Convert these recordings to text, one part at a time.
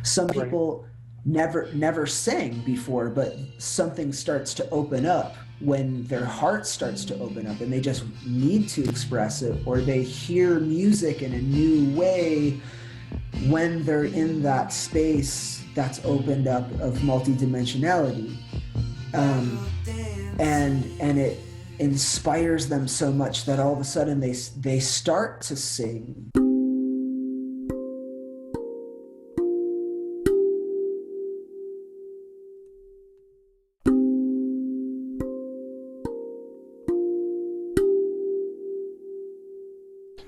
Some Right. people never sang before, but something starts to open up when their heart starts to open up and they just need to express it, or they hear music in a new way when they're in that space that's opened up of multidimensionality. um, and it inspires them so much that all of a sudden they start to sing.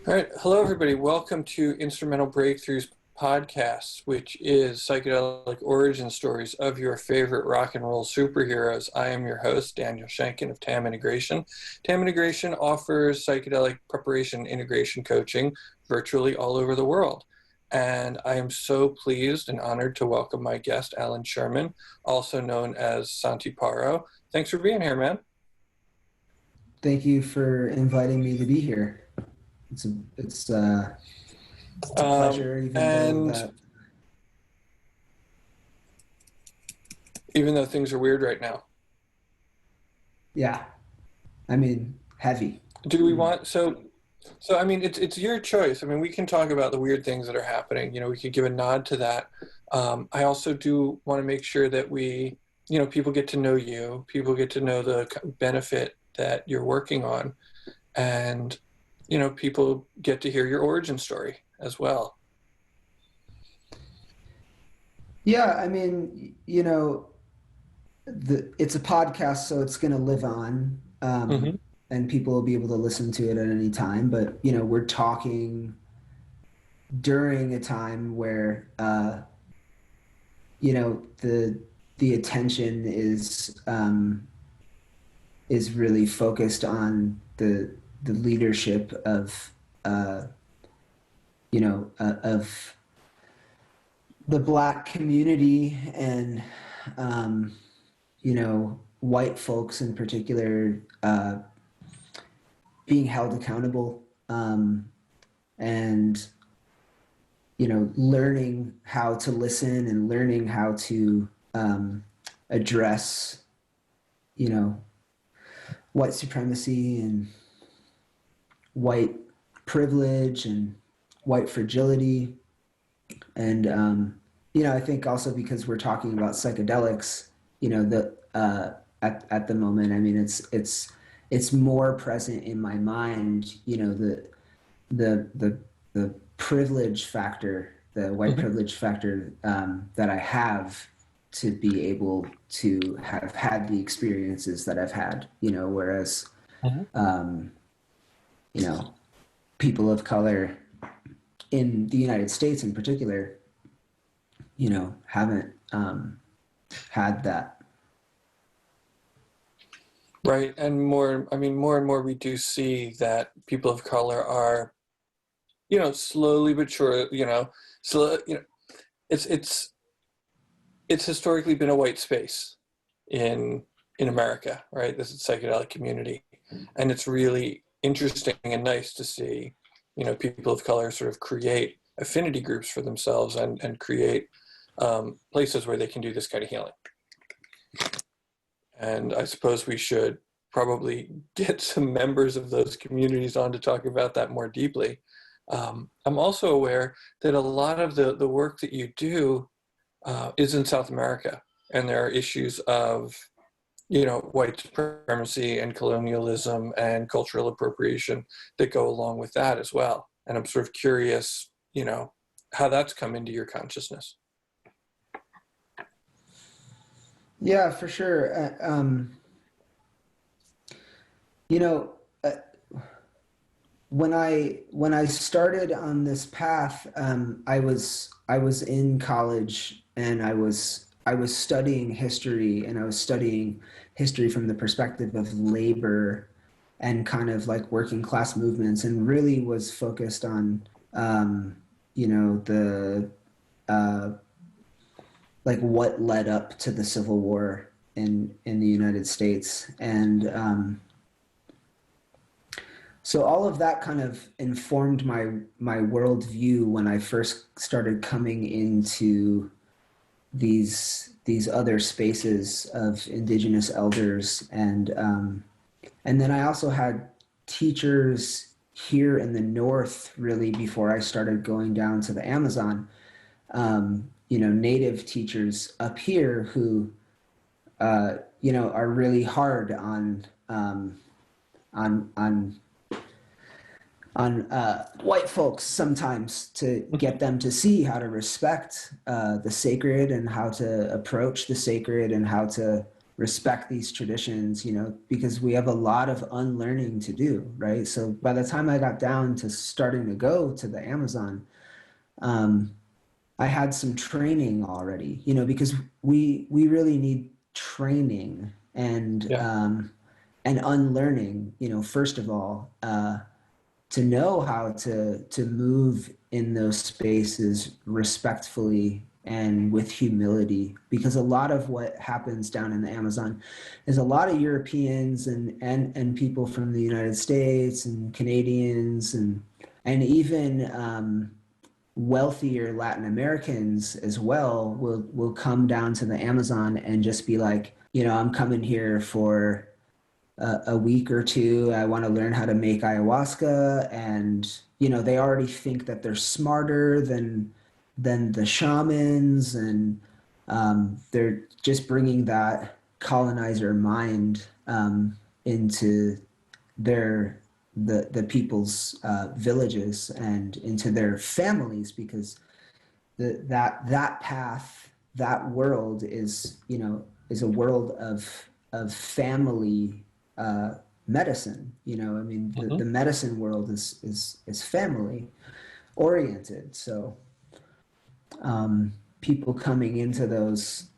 All right. Hello, everybody. Welcome to Instrumental Breakthroughs podcast, which is psychedelic origin stories of your favorite rock and roll superheroes. I am your host, Daniel of Tam Integration. Tam Integration offers psychedelic preparation and integration coaching virtually all over the world. And I am so pleased and honored to welcome my guest, Alan Scheurman, also known as Santiparro. Thanks for being here, man. Thank you for inviting me to be here. It's a pleasure, even though things are weird right now. Yeah, I mean, heavy. Do we want so I mean it's your choice. I mean, we can talk about the weird things that are happening. You know, we could give a nod to that. I also do want to make sure that we, you know, people get to know you, people get to know the benefit that you're working on, and you know, people get to hear your origin story as well. Yeah, I mean, you know, it's a podcast, so it's going to live on, and people will be able to listen to it at any time. But you know, we're talking during a time where you know, the attention is really focused on the leadership of you know, of the Black community, and you know, white folks in particular being held accountable, and you know, learning how to listen and learning how to address, you know, white supremacy and white privilege and white fragility. And you know, I think also because we're talking about psychedelics, you know, at the moment, I mean, it's more present in my mind, you know, the privilege factor, the white privilege factor, that I have to be able to have had the experiences that I've had, you know, whereas you know, people of color in the United States in particular, you know, haven't had that. Right. And more and more we do see that people of color are, you know, slowly but sure, you know, it's historically been a white space in America, right? This is psychedelic community. And it's really interesting and nice to see, you know, people of color sort of create affinity groups for themselves and create places where they can do this kind of healing. And I suppose we should probably get some members of those communities on to talk about that more deeply. I'm also aware that a lot of the work that you do is in South America, and there are issues of, you know, white supremacy and colonialism and cultural appropriation that go along with that as well. And I'm sort of curious, you know, how that's come into your consciousness. Yeah, for sure. You know, when I started on this path, I was in college, and I was studying history, and I was studying history from the perspective of labor and kind of like working class movements, and really was focused on you know, the like what led up to the Civil War in the United States. And so all of that kind of informed my worldview when I first started coming into these other spaces of indigenous elders, and then I also had teachers here in the north, really, before I started going down to the Amazon. Native teachers up here who are really hard on white folks sometimes, to get them to see how to respect the sacred, and how to approach the sacred, and how to respect these traditions, because we have a lot of unlearning to do, right? So by the time I got down to starting to go to the Amazon, I had some training already, because we really need training and unlearning, first of all, to know how to move in those spaces respectfully and with humility, because a lot of what happens down in the Amazon is a lot of Europeans and people from the United States and Canadians and even wealthier Latin Americans as well will come down to the Amazon and just be like, I'm coming here for a week or two. I want to learn how to make ayahuasca, and they already think that they're smarter than the shamans, and they're just bringing that colonizer mind into the people's villages and into their families, because that path, that world is a world of family medicine. The medicine world is family oriented. So people coming into those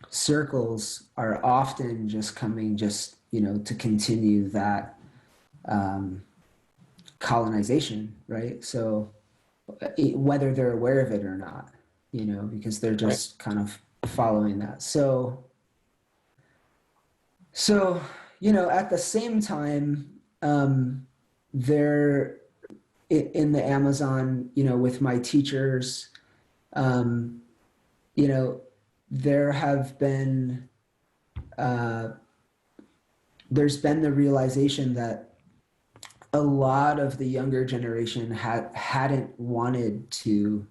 circles are often just coming to continue that colonization, right? So whether they're aware of it or not, because they're just kind of following that. So at the same time, there in the Amazon, with my teachers, there have been there's been the realization that a lot of the younger generation hadn't wanted to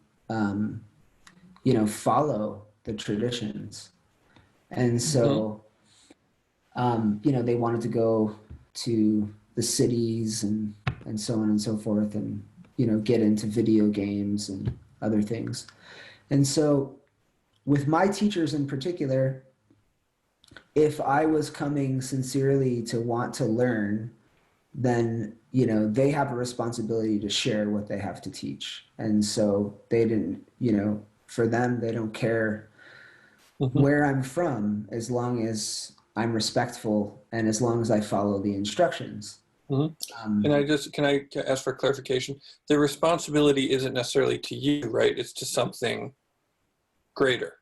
follow the traditions, and so they wanted to go to the cities and so on and so forth, and get into video games and other things. And so with my teachers in particular, if I was coming sincerely to want to learn, then they have a responsibility to share what they have to teach. And so they didn't, for them, they don't care where I'm from, as long as I'm respectful and as long as I follow the instructions. And can I ask for clarification? The responsibility isn't necessarily to you, right? It's to something greater.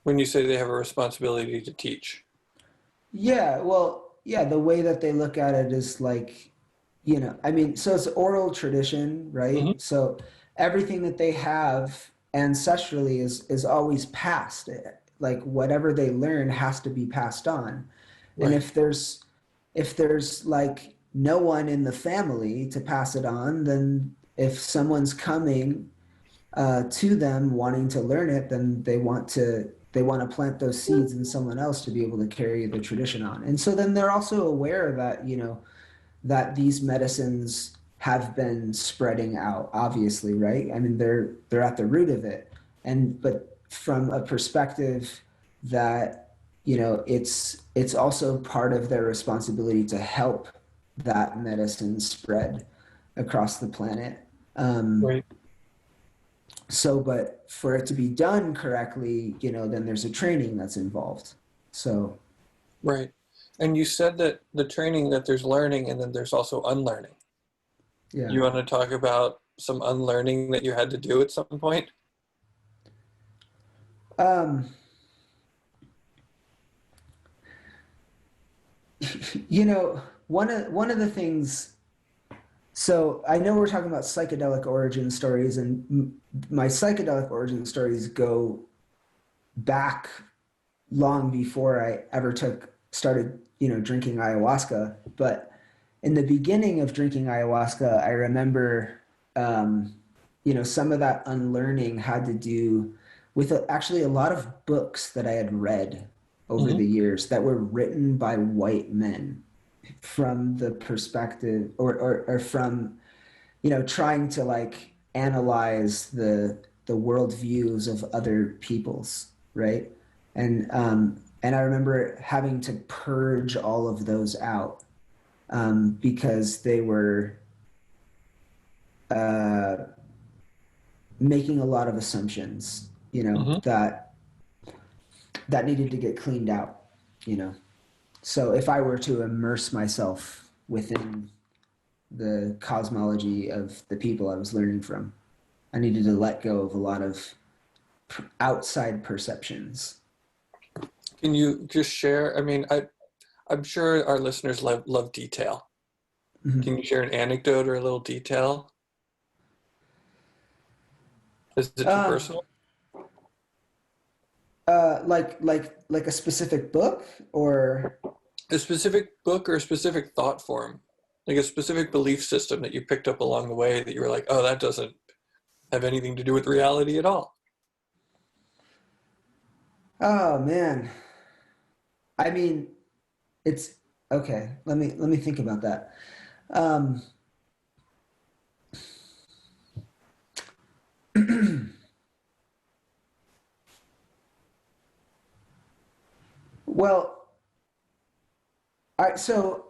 When you say they have a responsibility to teach. Yeah, well, yeah, the way that they look at it is like, so it's oral tradition, right? So everything that they have ancestrally is always passed. Like whatever they learn has to be passed on. Right. And if there's like no one in the family to pass it on, then if someone's coming to them wanting to learn it, then they want to plant those seeds in someone else to be able to carry the tradition on. And so then they're also aware that that these medicines have been spreading out, obviously, right? They're at the root of it, but from a perspective that it's also part of their responsibility to help that medicine spread across the planet. Right. So, but for it to be done correctly, then there's a training that's involved. So. Right. And you said that the training, that there's learning and then there's also unlearning. Yeah. You want to talk about some unlearning that you had to do at some point? One of the things So I know we're talking about psychedelic origin stories, and my psychedelic origin stories go back long before I ever started, drinking ayahuasca. But in the beginning of drinking ayahuasca, I remember, some of that unlearning had to do with actually a lot of books that I had read over Hmm. the years that were written by white men from the perspective or from, trying to like analyze the worldviews of other peoples, right? And I remember having to purge all of those out, because they were uh, making a lot of assumptions, Hmm. that needed to get cleaned out, you know. So if I were to immerse myself within the cosmology of the people I was learning from, I needed to let go of a lot of outside perceptions. Can you just share? I mean, I'm sure our listeners love detail. Mhm. Can you share an anecdote or a little detail? Is it too Um, personal? like a specific book or A specific book or a specific thought form, like a specific belief system that you picked up along the way that you were like, oh, that doesn't have anything to do with reality at all. oh man, I mean it's okay. Let me think about that. Um, well, all right. So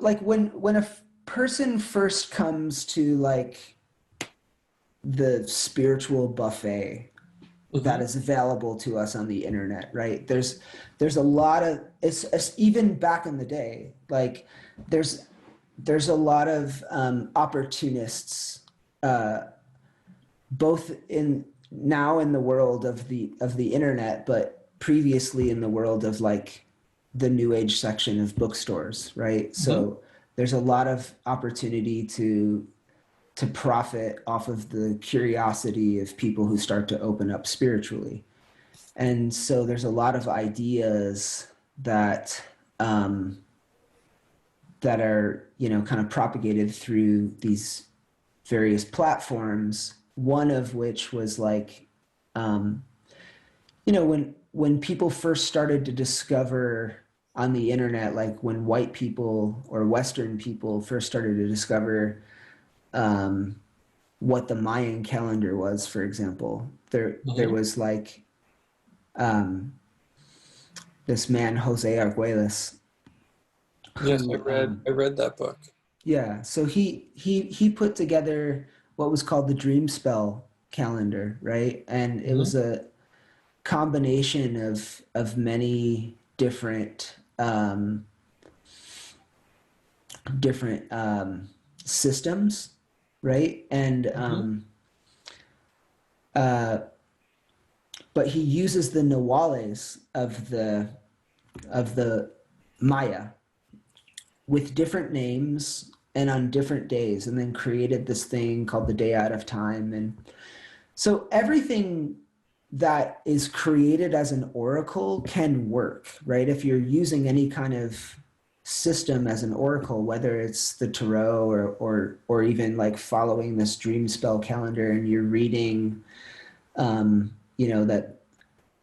like when person first comes to like the spiritual buffet that Hmm. is available to us on the internet, right? There's a lot of it's even back in the day, like there's there's a lot of opportunists, uh, both in now in the world of the internet, but previously in the world of like the new age section of bookstores, right? Hmm. So there's a lot of opportunity to profit off of the curiosity of people who start to open up spiritually. And so there's a lot of ideas that um, that are, kind of propagated through these various platforms. One of which was like, um, when people first started to discover on the internet, like when white people or Western people first started to discover, um, what the Mayan calendar was, for example. There Hmm. was like, um, this man Jose Arguelles Yes, who, I read that book. yeah, so he put together what was called the Dream Spell calendar, right? And it Hmm. was a combination of many different systems, right? And Hmm. uh, but he uses the Nawales of the Maya with different names and on different days, and then created this thing called the Day Out of Time. And so everything that is created as an oracle can work, right? If you're using any kind of system as an oracle, whether it's the tarot or even like following this dream spell calendar, and you're reading, that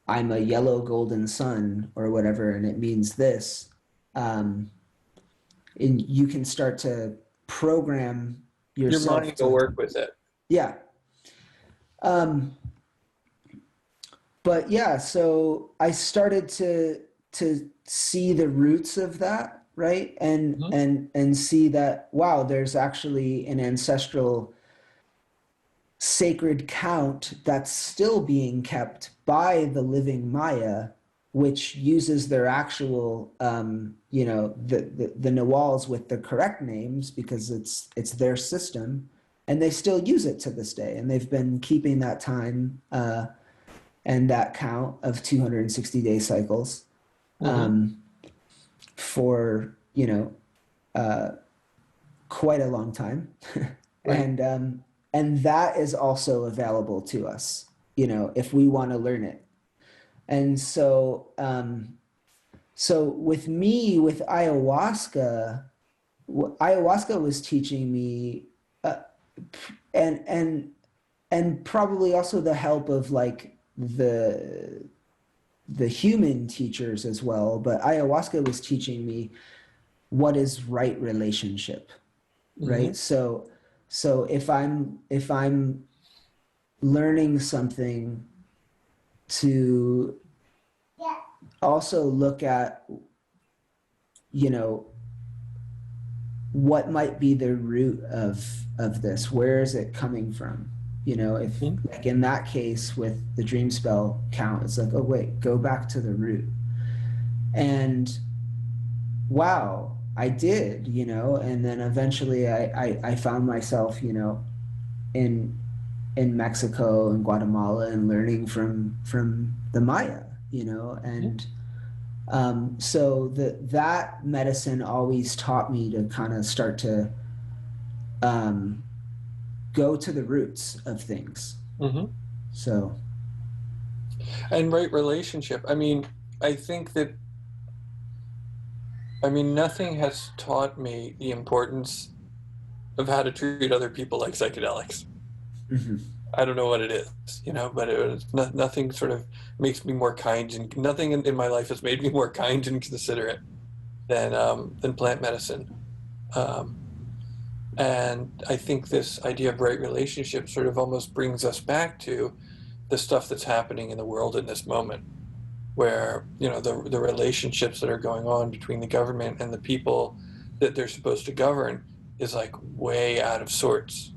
I'm a yellow golden sun or whatever, and it means this. Um, and you can start to program Your yourself mind will to, work with it. yeah. Um, but yeah, so I started to see the roots of that, right? And Hmm. and see that, wow, there's actually an ancestral sacred count that's still being kept by the living Maya, which uses their actual, the Nawals with the correct names because it's their system, and they still use it to this day, and they've been keeping that time, and that count of 260-day cycles, Hmm. for, uh, quite a long time. Right. And that is also available to us, if we want to learn it. And so, so with me, with ayahuasca, ayahuasca was teaching me, uh, and and probably also the help of like the human teachers as well. But ayahuasca was teaching me what is right relationship, Mm-hmm. right? So if I'm learning something, to also look at, you know what might be the root of this, where is it coming from, if Mm-hmm. like in that case with the dream spell count, it's like, oh wait, go back to the root. And wow, I did, and then eventually I found myself, in Mexico and Guatemala, and learning from the Maya, and so that medicine always taught me to kind of start to um, go to the roots of things. Mm-hmm. So And right relationship. I mean, I think that, I mean, nothing has taught me the importance of how to treat other people like psychedelics. mhm. I don't know what it is, but nothing sort of makes me more kind, and nothing in my life has made me more kind and considerate than plant medicine. Um, and I think this idea of right relationship sort of almost brings us back to the stuff that's happening in the world in this moment, where the relationships that are going on between the government and the people that they're supposed to govern is like way out of sorts.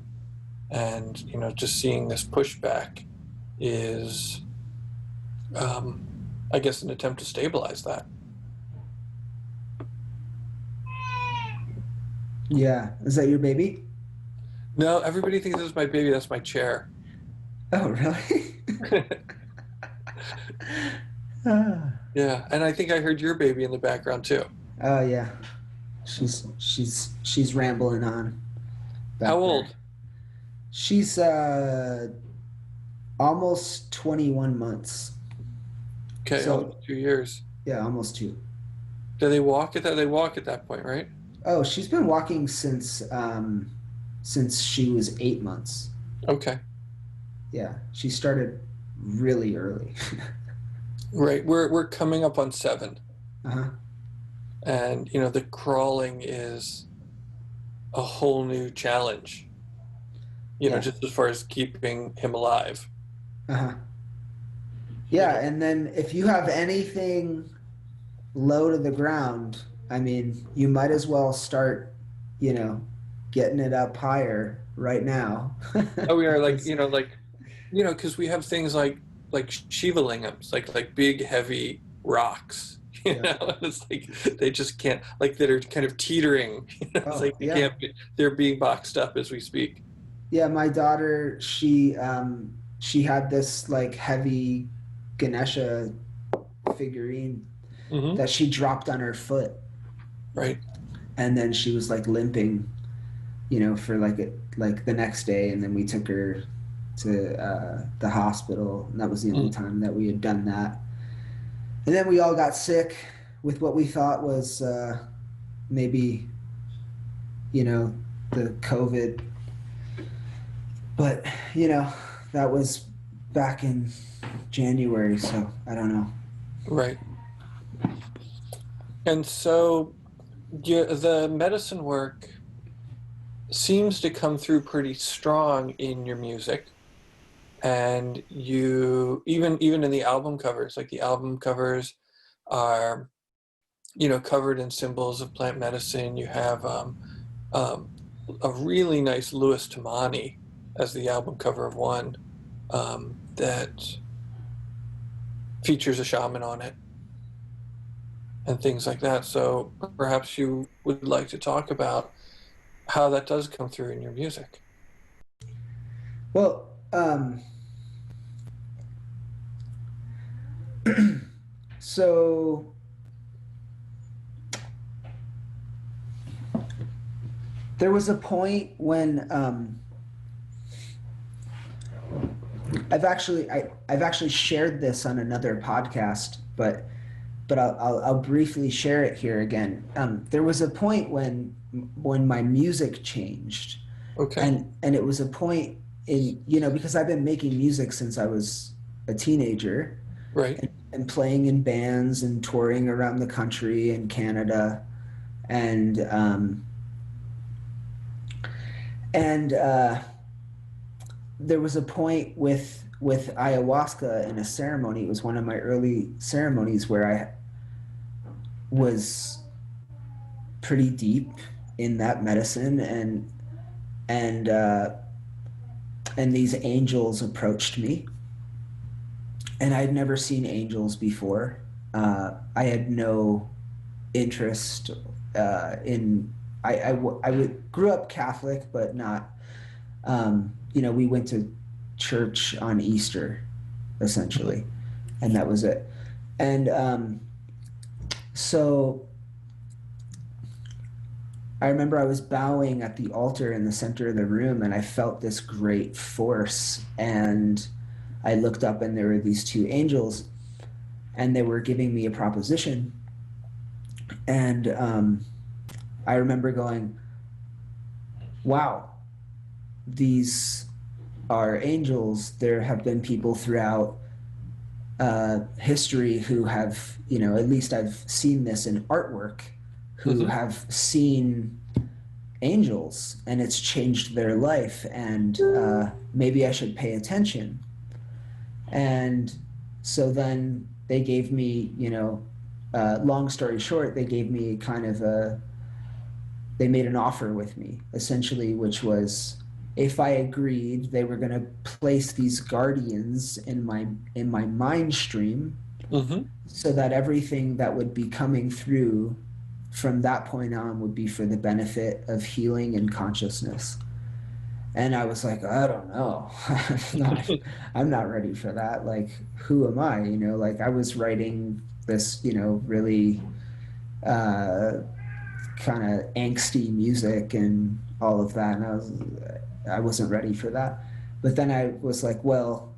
And just seeing this pushback is, um, I guess, an attempt to stabilize that. Yeah, is that your baby? No, everybody thinks this is my baby. That's my chair. Oh, really? Ah. Yeah, and I think I heard your baby in the background too. Oh yeah, she's rambling on How back there. old? She's almost 21 months. Okay, So almost 2 years. yeah, almost two. Do they walk at that? They walk at that point, right? Oh, she's been walking since she was 8 months. Okay, Yeah, she started really early. right. We're coming up on 7, Uh-huh. and the crawling is a whole new challenge. Yeah. Just as far as keeping him alive. Uh-huh. You Yeah, know, and then if you have anything low to the ground, I mean, you might as well start, you know, getting it up higher right now. oh, we are like Because because we have things like Shiva lingams, like big heavy rocks. yeah. And it's like they just can't, like, that are kind of teetering. It's Oh, like they yeah. can't be, they're being boxed up as we speak. Yeah, my daughter, she had this like heavy Ganesha figurine Hmm. that she dropped on her foot, Right. and then she was like limping, for like the next day, and then we took her to the hospital, and that was the only Mm. time that we had done that. And then we all got sick with what we thought was maybe, you know, the COVID, but that was back in January, so I don't know. Right. And so, yeah, the medicine work seems to come through pretty strong in your music. And you, even in the album covers, like the album covers are covered in symbols of plant medicine. You have um, a really nice Louis Tamani as the album cover of one, that features a shaman on it and things like that. So perhaps you would like to talk about how that does come through in your music. Well, so there was a point when I've actually shared this on another podcast, but I'll briefly share it here again. There was a point when my music changed, Okay. and it was a point in, because I've been making music since I was a teenager, Right. and playing in bands and touring around the country and Canada, and and there was a point with ayahuasca in a ceremony. It was one of my early ceremonies where I was pretty deep in that medicine, and these angels approached me, and I'd never seen angels before. I had no interest in. Grew up Catholic, but not. We went to church on Easter, essentially, and that was it. And so I remember I was bowing at the altar in the center of the room, and I felt this great force. And I looked up, and there were these two angels, and they were giving me a proposition. And I remember going, wow, these are angels. There have been people throughout history who have, at least I've seen this in artwork, who have seen angels, and it's changed their life, and maybe I should pay attention. And so then they gave me, long story short, they gave me they made an offer with me, essentially, which was, if I agreed, they were going to place these guardians in my mind stream, so that everything that would be coming through from that point on would be for the benefit of healing and consciousness. And I was like, I don't know. I'm not ready for that. Like, who am I? Like, I was writing this, really kind of angsty music and all of that, and I wasn't ready for that. But then I was like, well,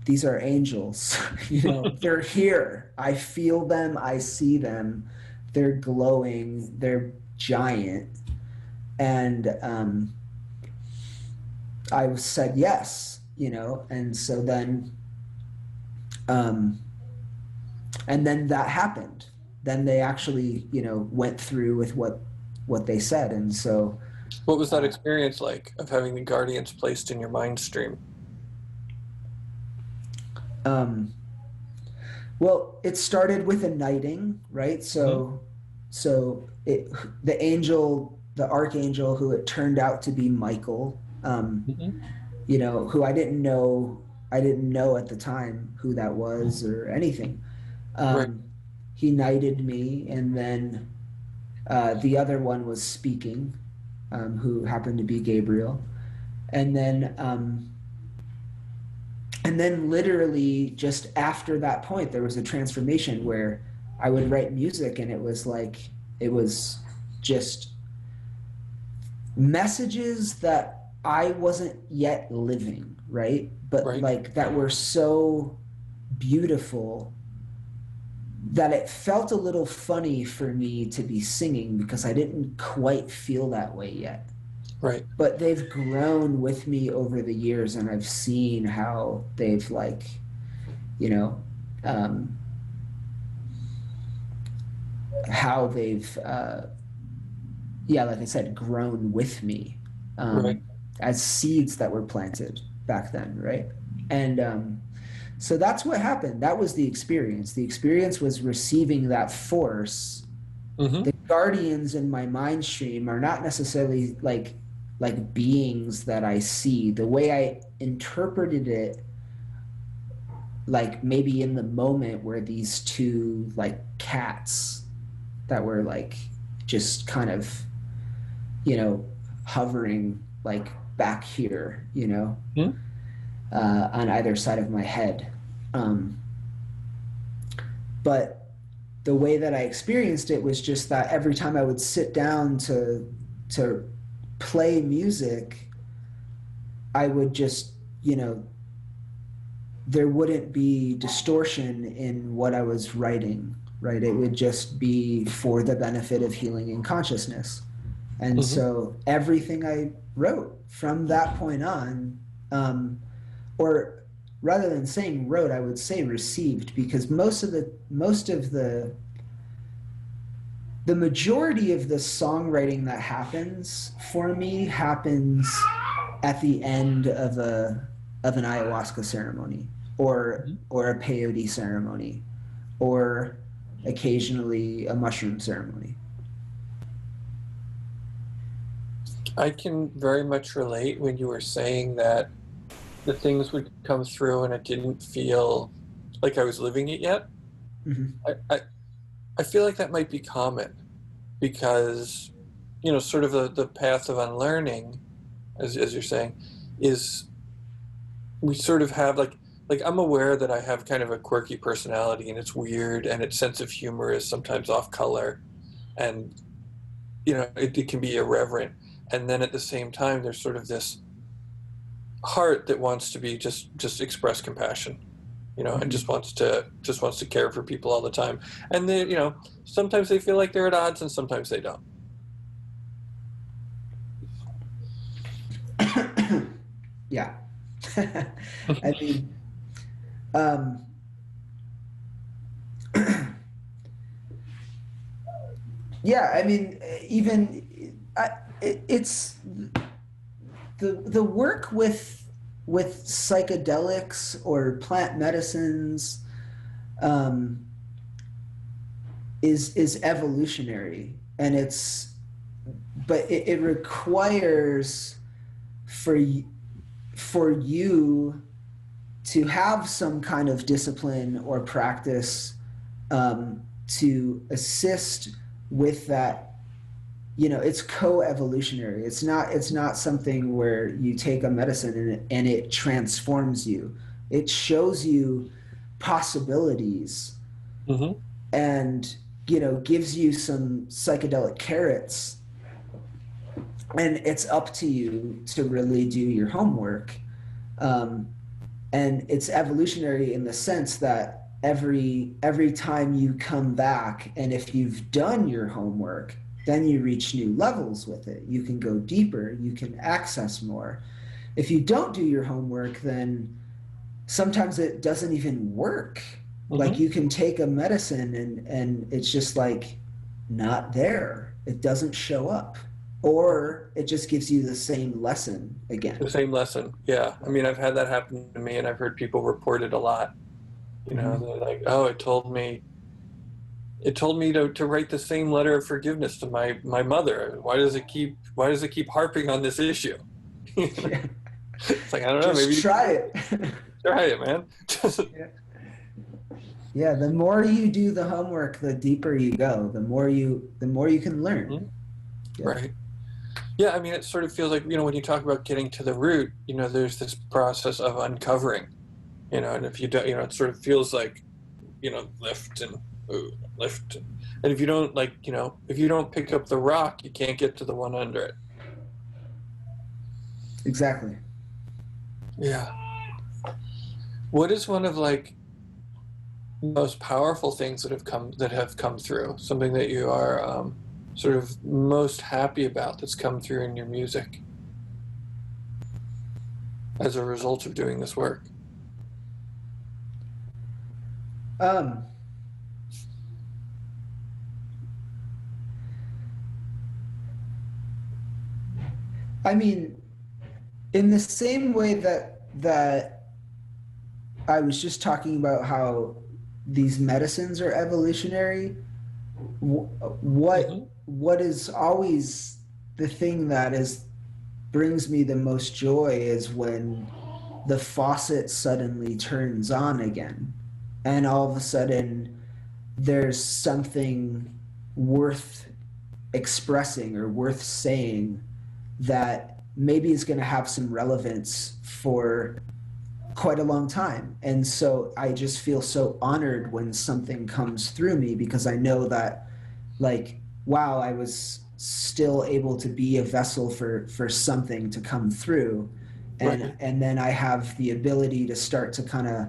these are angels. They're here. I feel them. I see them. They're glowing. They're giant. And I said yes, and so then and then that happened. Then they actually, went through with what they said. And so What was that experience like of having the guardians placed in your mind stream? Well, it started with a knighting, right? So the archangel, who it turned out to be Michael, who I didn't know at the time who that was or anything. Right. He knighted me, and then the other one was speaking, who happened to be Gabriel, and then literally just after that point, there was a transformation where I would write music, and it was just messages that I wasn't yet living, right? But Right. like, that were so beautiful that it felt a little funny for me to be singing, because I didn't quite feel that way yet. Right. But they've grown with me over the years, and I've seen how they've how they've like I said, grown with me, Right. as seeds that were planted back then, right? And so that's what happened. That was the experience. The experience was receiving that force. The guardians in my mind stream are not necessarily like beings that I see. The way I interpreted it, like maybe in the moment, were these two like cats that were like just kind of, hovering like back here, on either side of my head. But the way that I experienced it was just that every time I would sit down to to play music, I would just, you know, there wouldn't be distortion in what I was writing, right? It would just be for the benefit of healing and consciousness. And Mm-hmm. so everything I wrote from that point on, or rather than saying wrote, I would say received, because the majority of the songwriting that happens for me happens at the end of an ayahuasca ceremony, or a peyote ceremony, or occasionally a mushroom ceremony. I can very much relate when you were saying that the things would come through and it didn't feel like I was living it yet. Mm-hmm. I feel like that might be common because, you know, sort of the path of unlearning, as you're saying, is we sort of have like I'm aware that I have kind of a quirky personality and it's weird and its sense of humor is sometimes off color, and you know it can be irreverent, and then at the same time there's sort of this heart that wants to be just express compassion, you know, and Mm-hmm. just wants to care for people all the time, and then, you know, sometimes they feel like they're at odds and sometimes they don't. Yeah. I mean, um, yeah, I mean, even it's the work with psychedelics or plant medicines, um, is evolutionary, and it requires for for you to have some kind of discipline or practice, to assist with that. You know, it's co-evolutionary. It's not something where you take a medicine and it transforms you. It shows you possibilities, Mm-hmm. and, you know, gives you some psychedelic carrots, and it's up to you to really do your homework. um, and it's evolutionary in the sense that every time you come back, and if you've done your homework, then you reach new levels with it. You can go deeper, you can access more. If you don't do your homework, then sometimes it doesn't even work. Like, Mm-hmm. you can take a medicine and it's just like not there. It doesn't show up, or it just gives you the same lesson The again. same lesson, yeah. I mean, I've had that happen to me, and I've heard people report it a lot. You know, Mm-hmm. they're like, "Oh, it told me to write the same letter of forgiveness to my mother. Why does it keep harping on this issue?" Yeah. It's like, I don't know, Just maybe try it. try it, man. Yeah. Yeah, the more you do the homework, the deeper you go. The more you can learn. Mhm. Yeah. Right. Yeah, I mean, it sort of feels like, you know, when you talk about getting to the root, you know, there's this process of uncovering, you know, and if you don't, you know, it sort of feels like, you know, lift and ooh, lift. And if you don't, like, you know, if you don't pick up the rock, you can't get to the one under it. Exactly. Yeah. What is one of like most powerful things that have come through? Something that you are sort of most happy about that's come through in your music as a result of doing this work? Um, I mean, in the same way that I was just talking about how these medicines are evolutionary, Mm-hmm. what is always the thing that is brings me the most joy is when the faucet suddenly turns on again, and all of a sudden there's something worth expressing or worth saying that maybe is going to have some relevance for quite a long time. And so I just feel so honored when something comes through me, because I know that, like, wow, still able to be a vessel for something to come through, Right. and then I have the ability to start to kind of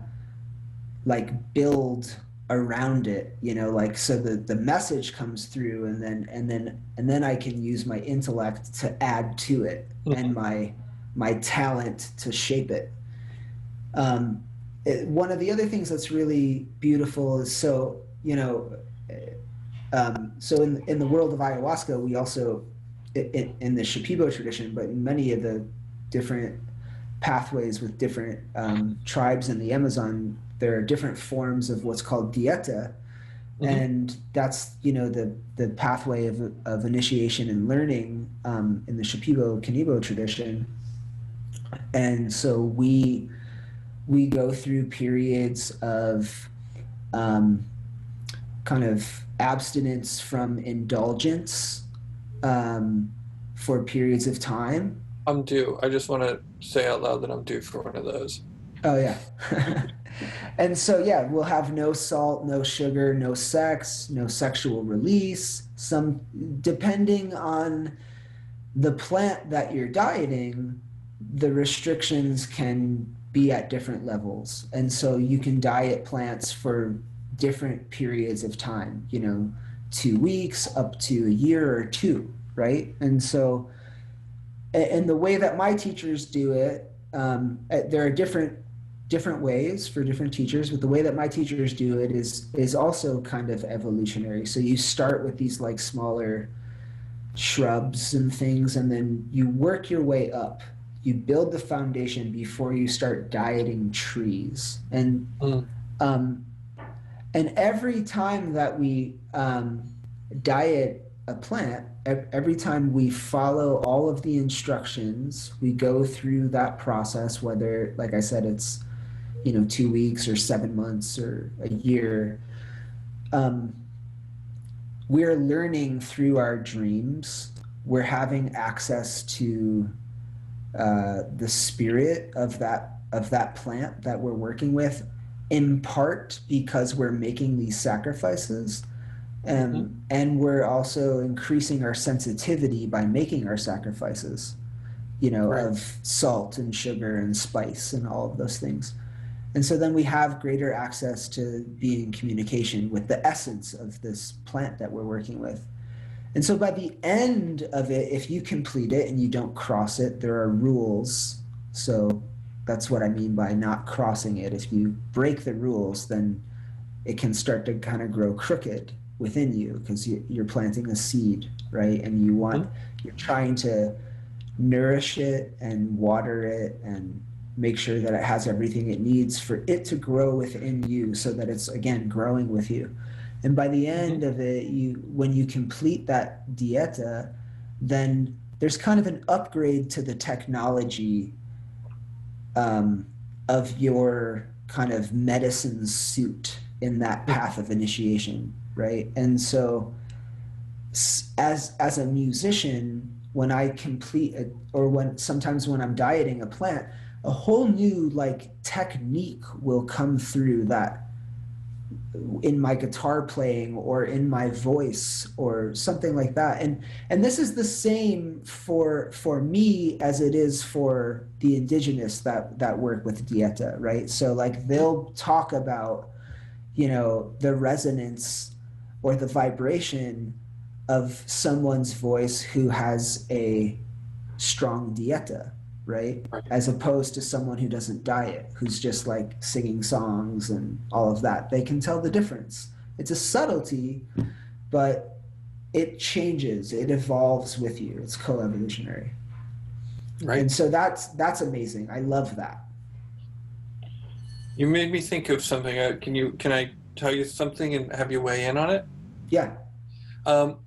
like build around it, you know, like so the message comes through, and then I can use my intellect to add to it, and Mhm. my talent to shape it. One of the other things that's really beautiful is, so you know, so in the world of ayahuasca, we also in the Shipibo tradition, but in many of the different pathways with different tribes in the Amazon, there are different forms of what's called dieta, Mhm. and that's, you know, the pathway of initiation and learning in the Shipibo Kanibo tradition. And so we go through periods of um, kind of abstinence from indulgence um, for periods of time. I'm due. I just want to say out loud that I'm due for one of those. Oh yeah. And so yeah, we'll have no salt, no sugar, no sex, no sexual release. Some, depending on the plant that you're dieting, the restrictions can be at different levels. And so you can diet plants for different periods of time, you know, 2 weeks up to a year or two, right? And so, and the way that my teachers do it, there are different ways for different teachers, but the way that my teachers do it is also kind of evolutionary. So you start with these like smaller shrubs and things, and then you work your way up. You build the foundation before you start dieting trees. Mm. Um, and every time that we diet a plant, every time we follow all of the instructions, we go through that process, whether, like I said, it's, you know, 2 weeks or 7 months or a year. Um, we're learning through our dreams. We're having access to the spirit of that plant that we're working with, in part because we're making these sacrifices, Mhm. and we're also increasing our sensitivity by making our sacrifices, you know, Right. of salt and sugar and spice and all of those things. And so then we have greater access to be in communication with the essence of this plant that we're working with. And so by the end of it, if you complete it and you don't cross it, there are rules. So that's what I mean by not crossing it. If you break the rules, then it can start to kind of grow crooked within you, because you're planting a seed, right? And Mhm. you're trying to nourish it and water it and make sure that it has everything it needs for it to grow within you, so that it's again growing with you. And by the end Mhm. of it, when you complete that dieta, then there's kind of an upgrade to the technology um, of your kind of medicine suit in that Mhm. path of initiation, right? And so as a musician, when I complete it, or when sometimes when I'm dieting a plant, a whole new like technique will come through, that in my guitar playing or in my voice or something like that. And this is the same for me as it is for the indigenous that work with dieta, right? So like Mhm. they'll talk about, you know, the resonance or the vibration of someone's voice who has a strong dieta, right? Right. As opposed to someone who doesn't diet, who's just like singing songs and all of that. They can tell the difference. It's a subtlety, but it changes, it evolves with you. It's co-evolutionary. Right. And so that's amazing. I love that. You made me think of something. Can I tell you something and have you weigh in on it? Yeah.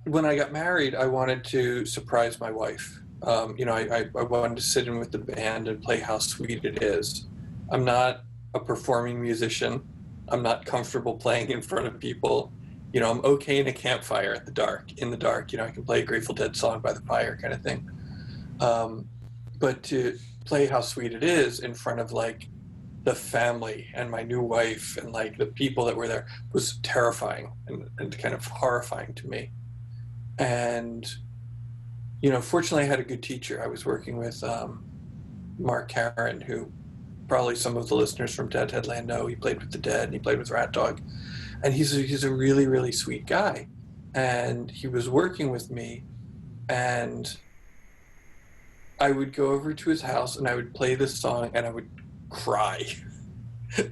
When I got married, I wanted to surprise my wife. I wanted to sit in with the band and play How Sweet It Is. I'm not a performing musician. I'm not comfortable playing in front of people. I'm okay in a campfire at the dark, in the dark. I can play a Grateful Dead song by the fire kind of thing. Um, but to play How Sweet It Is in front of like the family and my new wife and like the people that were there was terrifying and kind of horrifying to me. And fortunately I had a good teacher. I was working with Mark Karen, who probably some of the listeners from Deadhead Land know. He played with the Dead and he played with Rat Dog. And he's a really, really sweet guy. And he was working with me, and I would go over to his house and I would play this song and I would cry.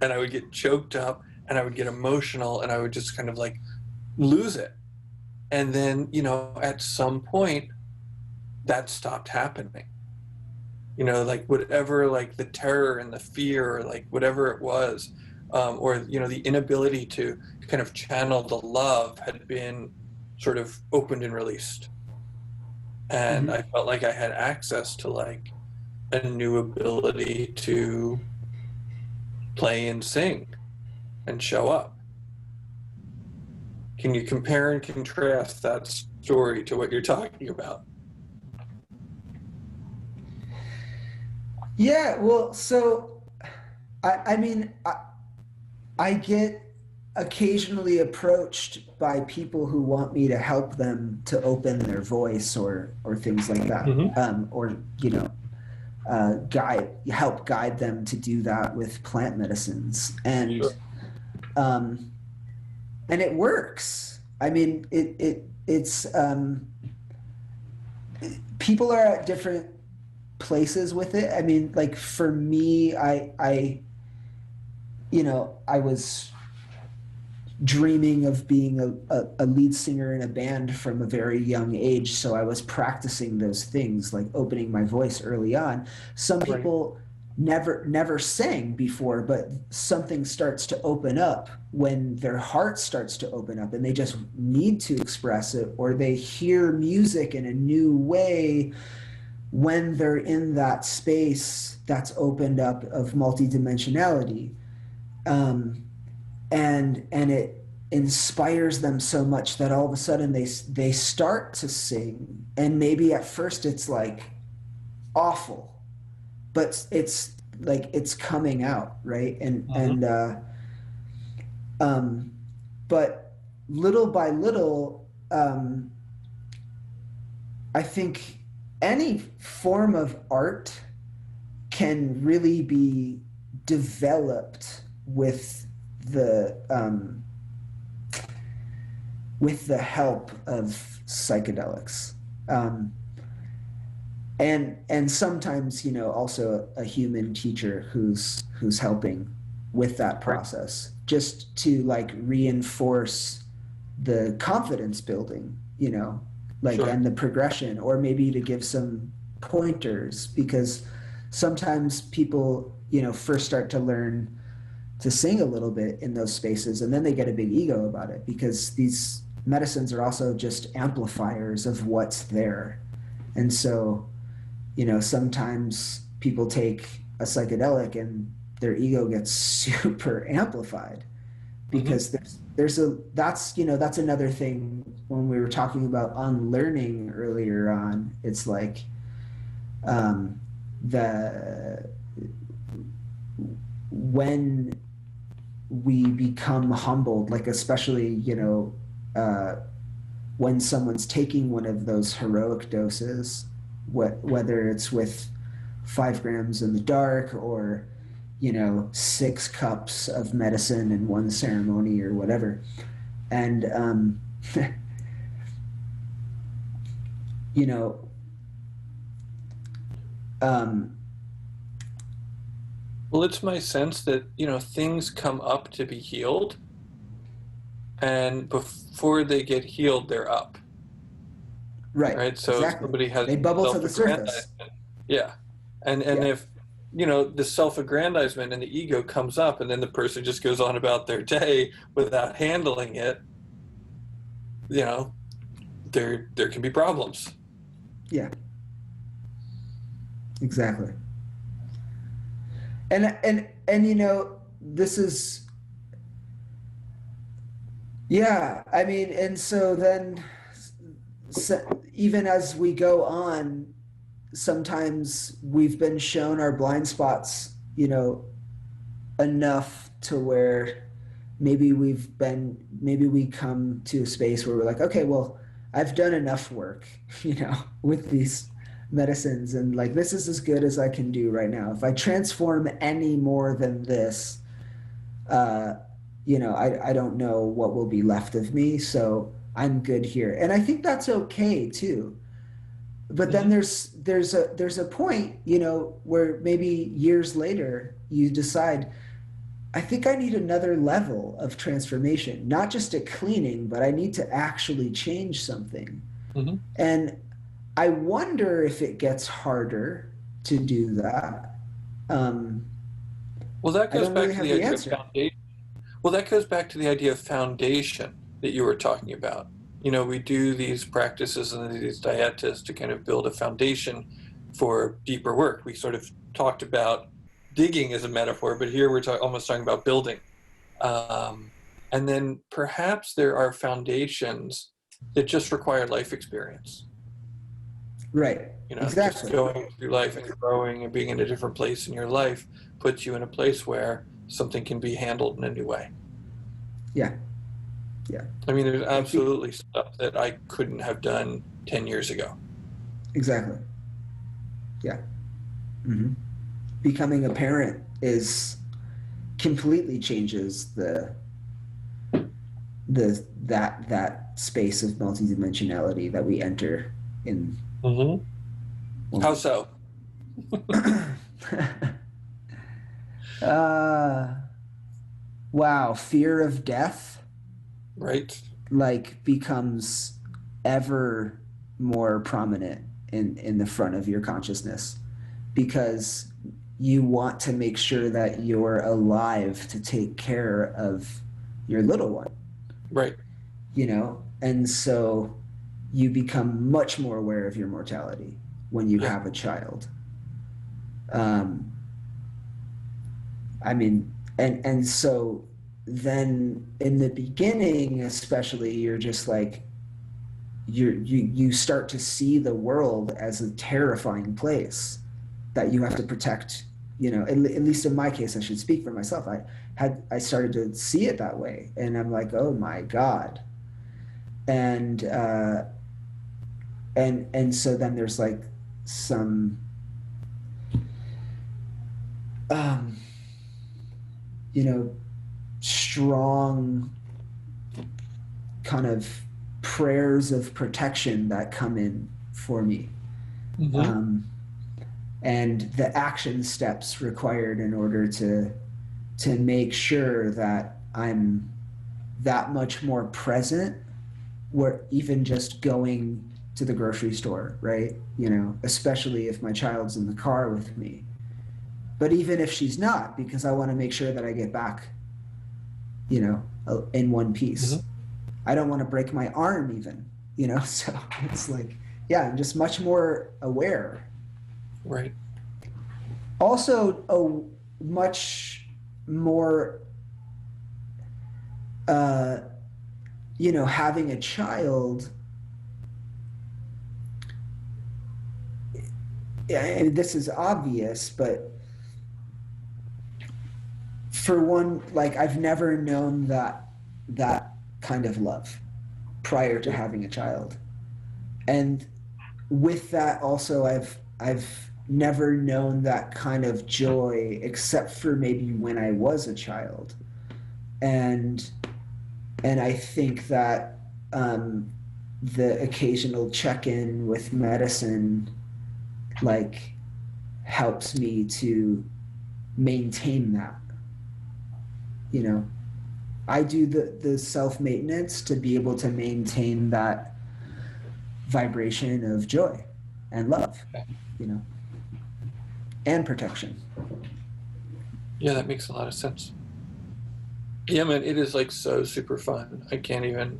And I would get choked up and I would get emotional and I would just kind of like lose it. And then, at some point that stopped happening. Like whatever, like the terror and the fear, or like whatever it was, or the inability to kind of channel the love had been sort of opened and released, and I felt like I had access to like a new ability to play and sing and show up. Can you compare and contrast that story to what you're talking about? Yeah, well, so I mean, I get occasionally approached by people who want me to help them to open their voice or things like that, or help guide them to do that with plant medicines, and Sure. And it works. I mean, it's people are at different places with it. I mean, like for me, I was dreaming of being a lead singer in a band from a very young age. So I was practicing those things, like opening my voice early on. Some Right. people never sang before, but something starts to open up when their heart starts to open up and they just need to express it, or they hear music in a new way when they're in that space that's opened up of multidimensionality. And it inspires them so much that all of a sudden they start to sing, and maybe at first it's like awful, but it's like it's coming out, right? But little by little, I think any form of art can really be developed with the help of psychedelics, and sometimes also a human teacher who's helping with that process, just to like reinforce the confidence building, like Sure. and the progression, or maybe to give some pointers, because sometimes people first start to learn to sing a little bit in those spaces, and then they get a big ego about it, because these medicines are also just amplifiers of what's there. And so sometimes people take a psychedelic and their ego gets super amplified, because that's another thing. When we were talking about unlearning earlier on, it's like when we become humbled, like especially when someone's taking one of those heroic doses, whether it's with 5 grams in the dark, or 6 cups of medicine in one ceremony, or whatever. And Well, it's my sense that, things come up to be healed, and before they get healed, they're up. Right? So exactly, somebody has they bubble to the surface. self-aggrandizement. Yeah. And Yeah. if, the self-aggrandizement and the ego comes up, and then the person just goes on about their day without handling it, there can be problems. Yeah, exactly. And this is, yeah, I mean, and so then even as we go on, sometimes we've been shown our blind spots enough to where maybe we come to a space where we're like, okay, well, I've done enough work, with these medicines, and like this is as good as I can do right now. If I transform any more than this, uh, I don't know what will be left of me, so I'm good here. And I think that's okay too. But then Hmm. there's a point, where maybe years later you decide, I think I need another level of transformation, not just a cleaning, but I need to actually change something. Hmm. And I wonder if it gets harder to do that. Um, Well, that I goes don't back really to have the the idea of answer. foundation. Well, that goes back to the idea of foundation that you were talking about. We do these practices and these dietas to kind of build a foundation for deeper work. We sort of talked about digging as a metaphor, but here we're almost talking about building. Um, and then perhaps there are foundations that just require life experience. Right. Just Exactly. going through life and growing and being in a different place in your life puts you in a place where something can be handled in a new way. Yeah. Yeah. I mean, there's Like be, absolutely stuff that I couldn't have done 10 years ago. exactly. Yeah. Hmm. Becoming a parent is completely changes that space of multidimensionality that we enter in Hmm. when How we so? uh wow, fear of death Right? like becomes ever more prominent in the front of your consciousness, because you want to make sure that you're alive to take care of your little one, Right. and so you become much more aware of your mortality when you Yeah. have a child. um, I mean, and so then in the beginning especially, you're just like, you start to see the world as a terrifying place that you have to protect. At least in my case, I should speak for myself. I started to see it that way, and I'm like, oh my god. And so then there's like some um you know strong kind of prayers of protection that come in for me, Hmm. um, and the action steps required in order to make sure that I'm that much more present, where even just going to the grocery store, right? Especially if my child's in the car with me. But even if she's not, because I want to make sure that I get back, in one piece. Hmm. I don't want to break my arm even, so it's like, yeah, I'm just much more aware. Right. Also, a much more, uh, having a child. Yeah, this is obvious, but for one, like I've never known that kind of love prior to having a child, and with that also, I've never known that kind of joy except for maybe when I was a child, and I think that, the occasional check-in with medicine like helps me to maintain that. you know I do the self-maintenance to be able to maintain that vibration of joy and love, you know and protection. Yeah, that makes a lot of sense. Yeah, man, it is like so super fun. I can't even,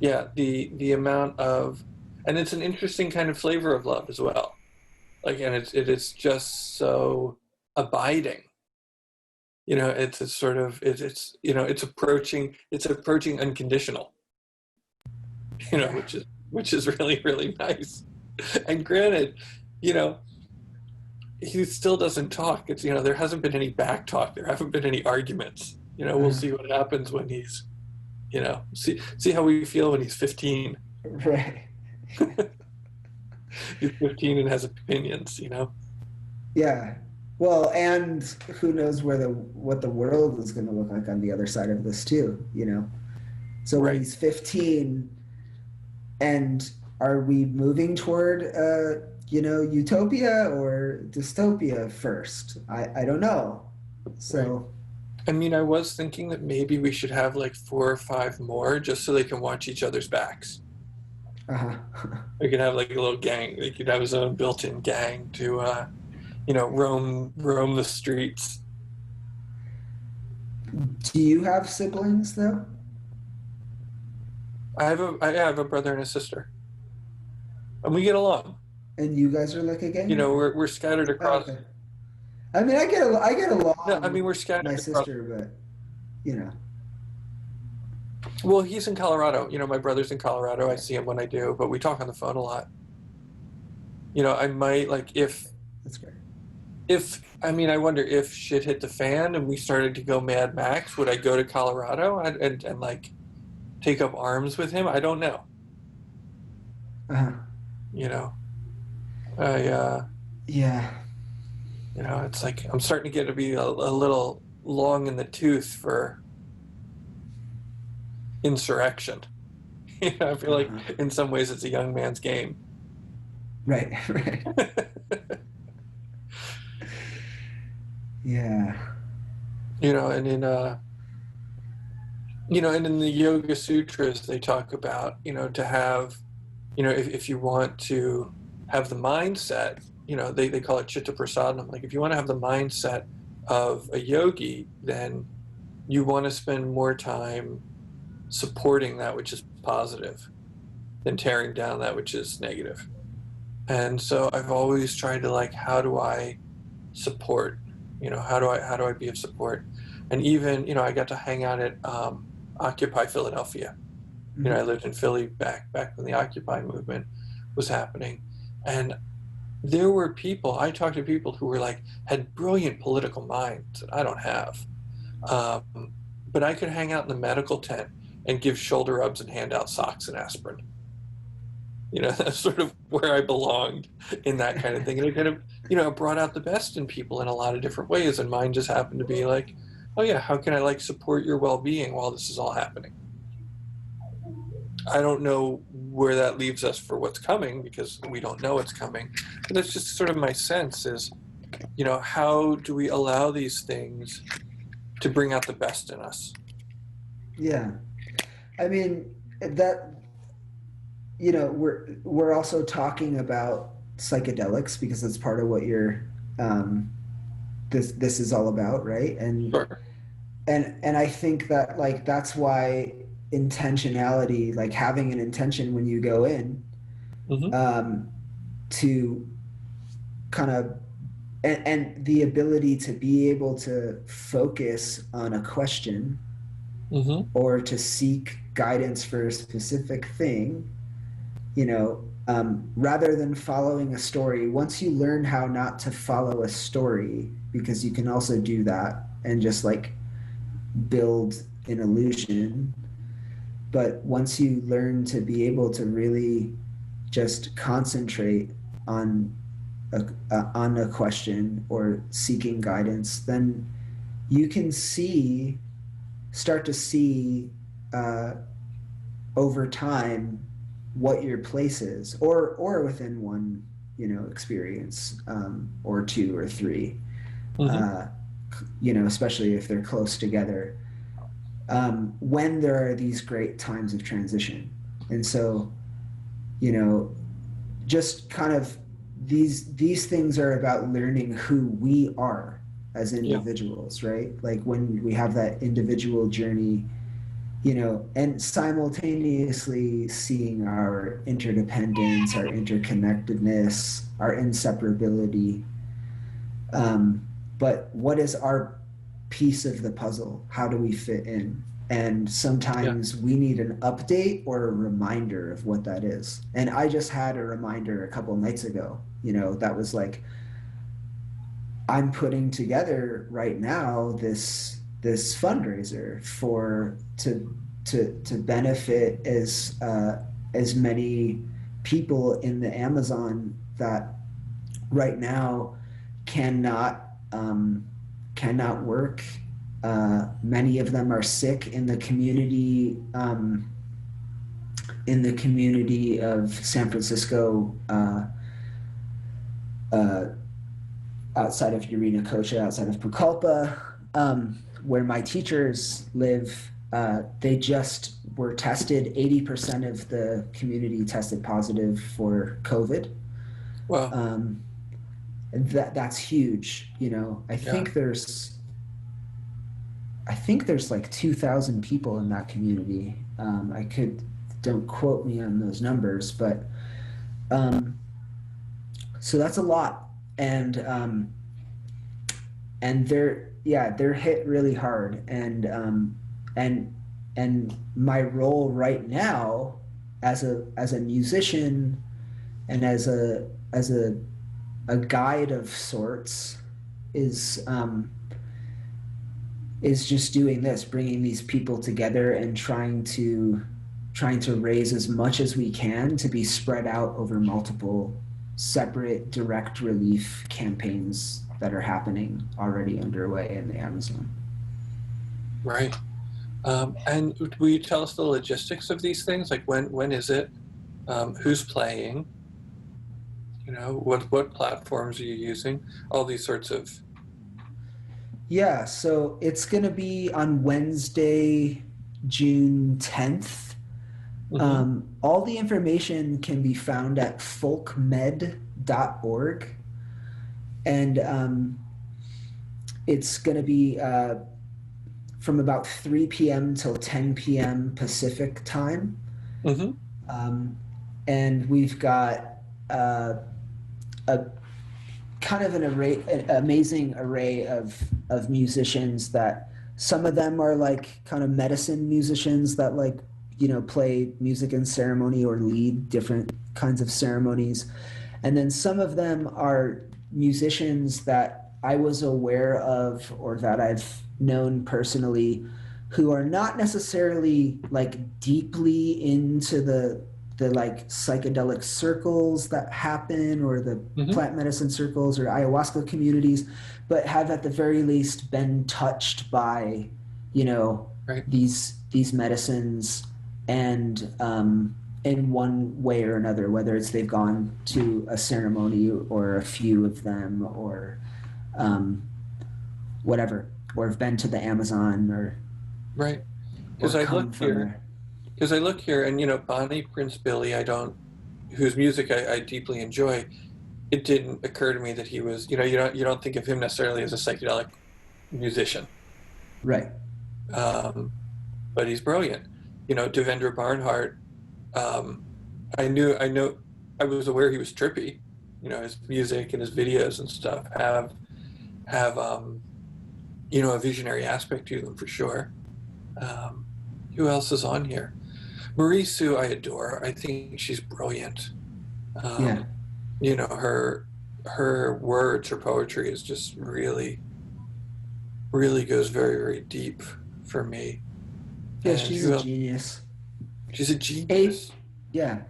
yeah, the amount of, and it's an interesting kind of flavor of love as well. Like, and it is just so abiding. It's a sort of it's approaching unconditional. Yeah. Which is really really nice. And granted, you know he still doesn't talk. There hasn't been any back talk. There haven't been any arguments. We'll uh, see what happens when You know, see how we feel when he's 15. Right. He's 15 and has opinions, you know? Yeah. Well, and who knows what the world is going to look like on the other side of this too, you know? So when Right. he's 15, and are we moving toward, utopia or dystopia first? I don't know. Right. So, I mean, I was thinking that maybe we should have like 4 or 5 more just so they can watch each other's backs. uh-huh. We could have like a little gang. They could have his own built-in gang to, roam the streets. Do you have siblings though? I have a brother and a sister, and we get along. And you guys are like a You gang? know, we're scattered Oh, across. okay. I mean, I get No, I along mean we're with my scattered across. sister, but you know. Well, he's in Colorado. You know, my brother's in Colorado. I see him when I do, but we talk on the phone a lot. You know, I might like That's great. if I mean I wonder if shit hit the fan and we started to go Mad Max, would I go to Colorado and like take up arms with him? I don't know. Uh-huh. You know, I Yeah. it's like I'm starting to get to be a little long in the tooth for insurrection. I feel like Uh-huh. in some ways it's a young man's game. Right, right. Yeah. You know, and in the Yoga Sutras they talk about, to have, if you want to have the mindset, they call it chitta prasadam. Like if you want to have the mindset of a yogi, then you want to spend more time supporting that which is positive than tearing down that which is negative. And so I've always tried to like, how do I support? How do I be of support? And even, I got to hang out at Occupy Philadelphia. I lived in Philly back when the Occupy movement was happening, and there were people. I talked to people who were like had brilliant political minds that I don't have, but I could hang out in the medical tent and give shoulder rubs and hand out socks and aspirin. That's sort of where I belonged in that kind of thing. And it kind of, brought out the best in people in a lot of different ways. And mine just happened to be like, oh yeah, how can I like support your well-being while this is all happening? I don't know where that leaves us for what's coming because we don't know what's coming. But that's just sort of my sense is, how do we allow these things to bring out the best in us? Yeah. I mean, that we're also talking about psychedelics because that's part of what you're this is all about, right? And Sure. and I think that like that's why intentionality, like having an intention when you go in, Mm-hmm. To kind of and the ability to be able to focus on a question Mm-hmm. or to seek guidance for a specific thing, rather than following a story. Once you learn how not to follow a story, because you can also do that and just like build an illusion. But once you learn to be able to really just concentrate on a question or seeking guidance, then you can start to see over time what your place is, or within one experience, or two or three, Mm-hmm. especially if they're close together, when there are these great times of transition. And so just kind of these things are about learning who we are as Yeah. individuals, right? Like when we have that individual journey, and simultaneously seeing our interdependence, our interconnectedness, our inseparability. But what is our piece of the puzzle? How do we fit in? And Yeah. sometimes we need an update or a reminder of what that is. And I just had a reminder a couple nights ago, that was like, I'm putting together right now this fundraiser to benefit as many people in the Amazon that right now cannot cannot work. Many of them are sick in the community of San Francisco, outside of Yurinacocha, outside of Pucallpa, where my teachers live. They just were tested. 80% of the community tested positive for COVID. Wow. That's huge. You know, I think there's like 2,000 people in that community. Don't quote me on those numbers, but so that's a lot, and they're hit really hard, and my role right now as a musician and as a guide of sorts is just doing this, bringing these people together and trying to raise as much as we can to be spread out over multiple separate direct relief campaigns that are happening already underway in the Amazon. Right. And will you tell us the logistics of these things? Like when is it? Who's playing? You know, what platforms are you using? All these sorts of. Yeah, so it's going to be on Wednesday, June 10th. All the information can be found at folkmed.org. And it's going to be from about 3 p.m. till 10 p.m. Pacific time. And we've got a kind of an amazing array of musicians that some of them are like kind of medicine musicians that like, you know, play music in ceremony or lead different kinds of ceremonies. And then some of them are musicians that I was aware of or that I've known personally who are not necessarily like deeply into the like psychedelic circles that happen or the plant medicine circles or ayahuasca communities, but have at the very least been touched by, you know, these medicines and in one way or another, whether it's they've gone to a ceremony or a few of them or whatever, or have been to the Amazon or because I look here and, you know, Bonnie Prince Billy, whose music I deeply enjoy. It didn't occur to me that he was, you know, you don't think of him necessarily as a psychedelic musician, right? But he's brilliant. You know, Devendra Barnhart. I was aware he was trippy. You know, his music and his videos and stuff have you know, a visionary aspect to them for sure. Who else is on here? Moreso, I adore. I think she's brilliant. You know, her words, her poetry is just really goes very, very deep for me. Yeah, she's a genius. She's a genius.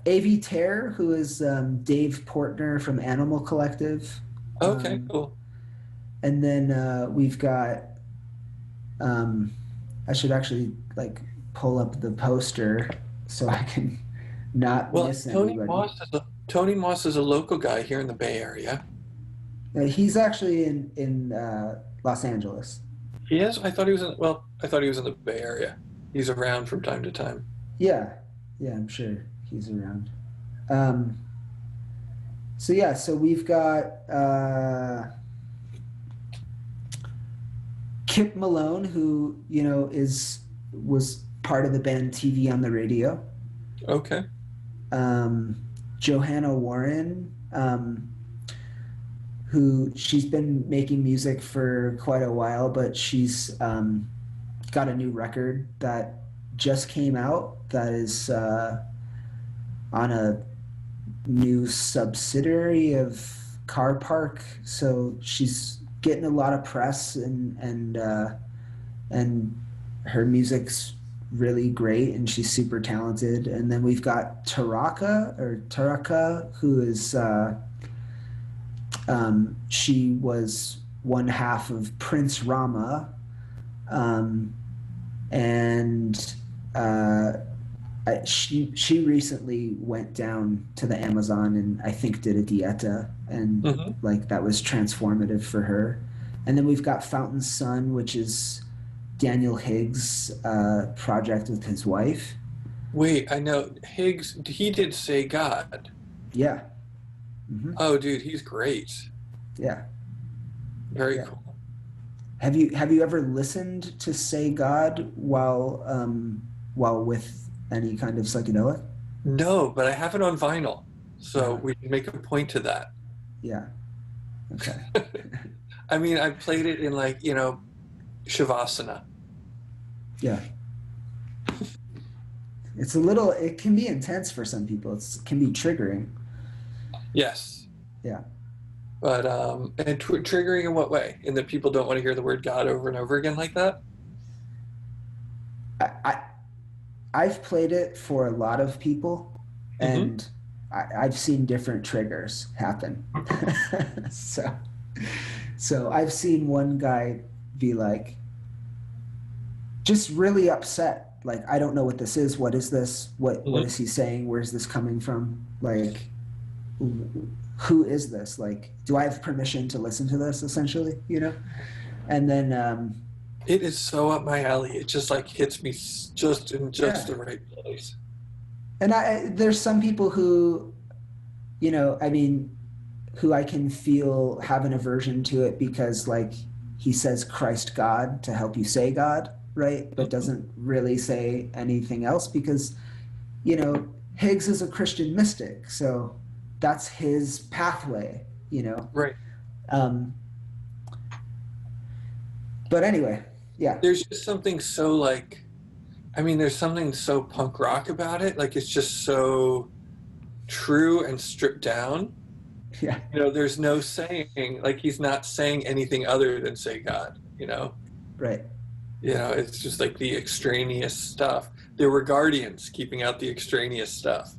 Avi Terre, who is Dave Portner from Animal Collective. Okay, cool. And then we've got, I should actually like pull up the poster so I can not miss anybody. Tony Moss is a local guy here in the Bay Area. He's actually in Los Angeles. He is? I thought he was in the Bay Area. He's around from time to time. Yeah, I'm sure he's around. So we've got Kip Malone, who, you know, was part of the band TV on the Radio. Okay. Johanna Warren, who she's been making music for quite a while, but she's got a new record that just came out that is on a new subsidiary of Car Park. So she's getting a lot of press and her music's really great and she's super talented. And then we've got Taraka, who is she was one half of Prince Rama, and she recently went down to the Amazon and I think did a dieta, and like that was transformative for her. And then we've got Fountain Sun, which is Daniel Higgs' project with his wife. Wait, I know Higgs. He did Say God. Yeah. Mm-hmm. Oh, dude, he's great. Yeah. Very Yeah. cool. Have you ever listened to Say God while with any kind of psychedelic? No, but I have it on vinyl, so Uh, we can make a point to that. yeah. Okay. I mean, I played it in like, Shavasana. Yeah. It's a little. It can be intense for some people. It can be triggering. Yes. Yeah. But and triggering in what way? In that people don't want to hear the word God over and over again like that? I I've played it for a lot of people, Mm-hmm. and I've seen different triggers happen. so so I've seen one guy be like just really upset. Like, I don't know what this is. What is this? What Mm-hmm. is he saying? Where's this coming from? Like, who is this? Like, do I have permission to listen to this? Essentially, you know. And then It is so up my alley. It just like hits me just in just yeah, the right place. and there's some people who, I mean, who I can feel have an aversion to it because like he says Christ God to help you say God, right? But Mhm. doesn't really say anything else because, Higgs is a Christian mystic, so that's his pathway, you know. Right. Um, but anyway, yeah, There's just something so like, I mean, there's something so punk rock about it. Like it's just so true and stripped down. yeah, There's no saying, like he's not saying anything other than say God. right, It's just like the extraneous stuff. There were guardians keeping out the extraneous stuff,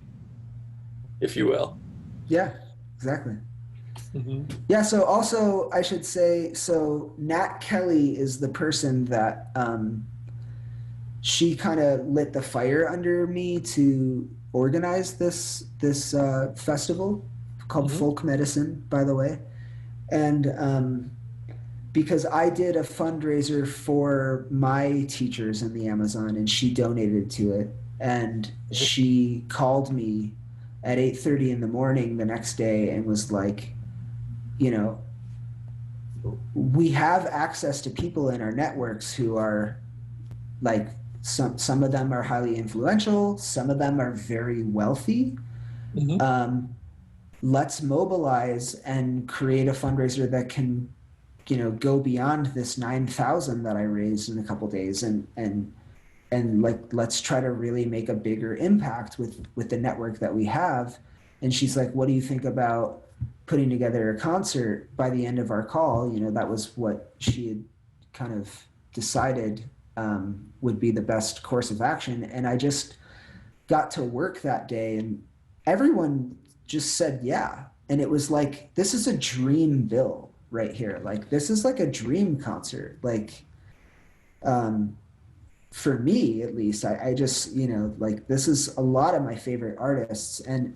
if you will. yeah, exactly. Hmm. Yeah, so also I should say, so Nat Kelly is the person that she kind of lit the fire under me to organize this festival called Hmm. Folk Medicine, by the way, and because I did a fundraiser for my teachers in the Amazon, and she donated to it, and she called me at 8:30 in the morning the next day and was like, you know, we have access to people in our networks who are like some of them are highly influential, some of them are very wealthy. Hmm. um, let's mobilize and create a fundraiser that can go beyond this 9,000 that I raised in a couple days, and like let's try to really make a bigger impact with the network that we have. And she's like, what do you think about putting together a concert? By the end of our call, that was what she had kind of decided would be the best course of action. And I just got to work that day, and everyone just said yeah. And it was like, this is a dream bill right here. Like, this is like a dream concert. Like, um, for me at least, I just, like, this is a lot of my favorite artists, and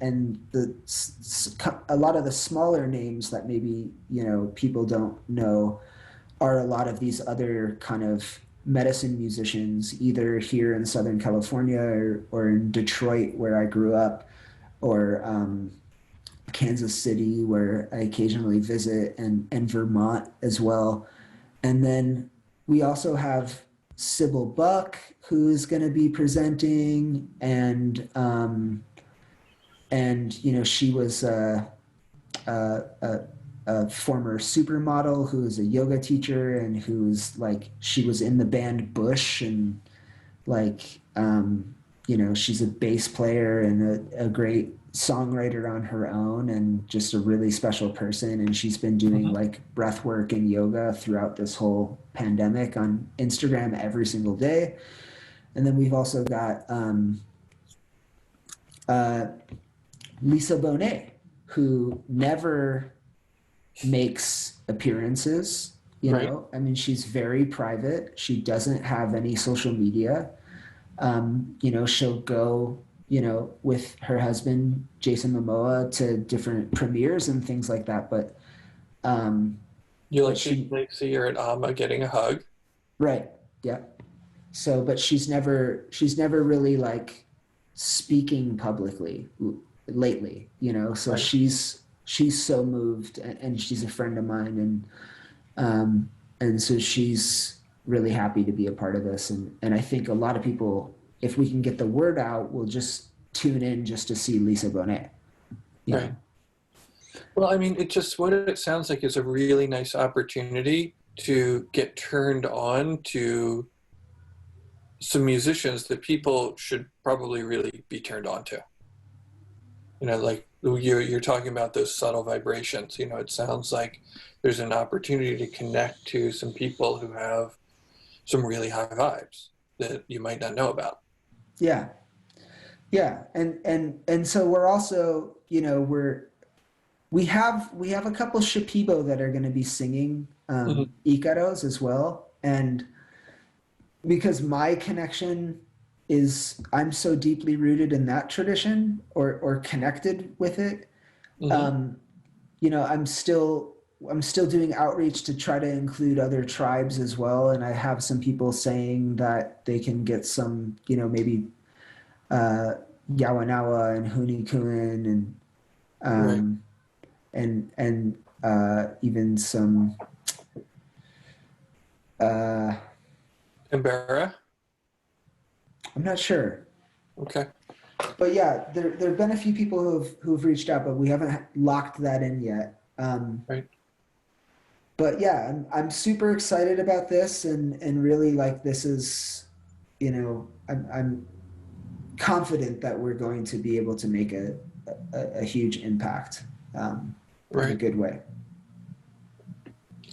a lot of the smaller names that maybe people don't know are a lot of these other kind of medicine musicians, either here in Southern California or in Detroit, where I grew up, or Kansas City, where I occasionally visit, and Vermont as well. And then we also have Sybil Buck, who's going to be presenting, and she was a former supermodel who is a yoga teacher, and who's like, she was in the band Bush, and like she's a bass player and a great songwriter on her own, and just a really special person. And she's been doing Hmm. like breath work and yoga throughout this whole pandemic on Instagram every single day. And then we've also got uh, Lisa Bonet, who never makes appearances. You Right. know, I mean, she's very private. She doesn't have any social media. You know, she'll go, you know, with her husband Jason Momoa to different premieres and things like that. Um, You but like she, like see her at Amma getting a hug. right, yeah. So, but she's never really like speaking publicly lately, you know. So Right. she's so moved, and she's a friend of mine, and so she's really happy to be a part of this, and I think a lot of people, if we can get the word out, will just tune in just to see Lisa Bonet, you Right. know. Well, I mean, it just what it sounds like is a really nice opportunity to get turned on to some musicians that people should probably really be turned on to. You know, like you're talking about those subtle vibrations. You know, it sounds like there's an opportunity to connect to some people who have some really high vibes that you might not know about. Yeah, yeah, and so we're also, you know, we have a couple Shipibo that are going to be singing Mhm. Ikaros as well, and because my connection is, I'm so deeply rooted in that tradition, or connected with it. Mhm. um, you know, I'm still doing outreach to try to include other tribes as well, and I have some people saying that they can get some, you know, maybe uh, Yawanawa and Hunikuin, Right. um, and even some uh, Canberra. I'm not sure, Okay. but yeah, there have been a few people who've reached out, but we haven't locked that in yet. Right. But yeah, I'm super excited about this, and really, like, this is, you know, I'm confident that we're going to be able to make a huge impact, in a Right. good way.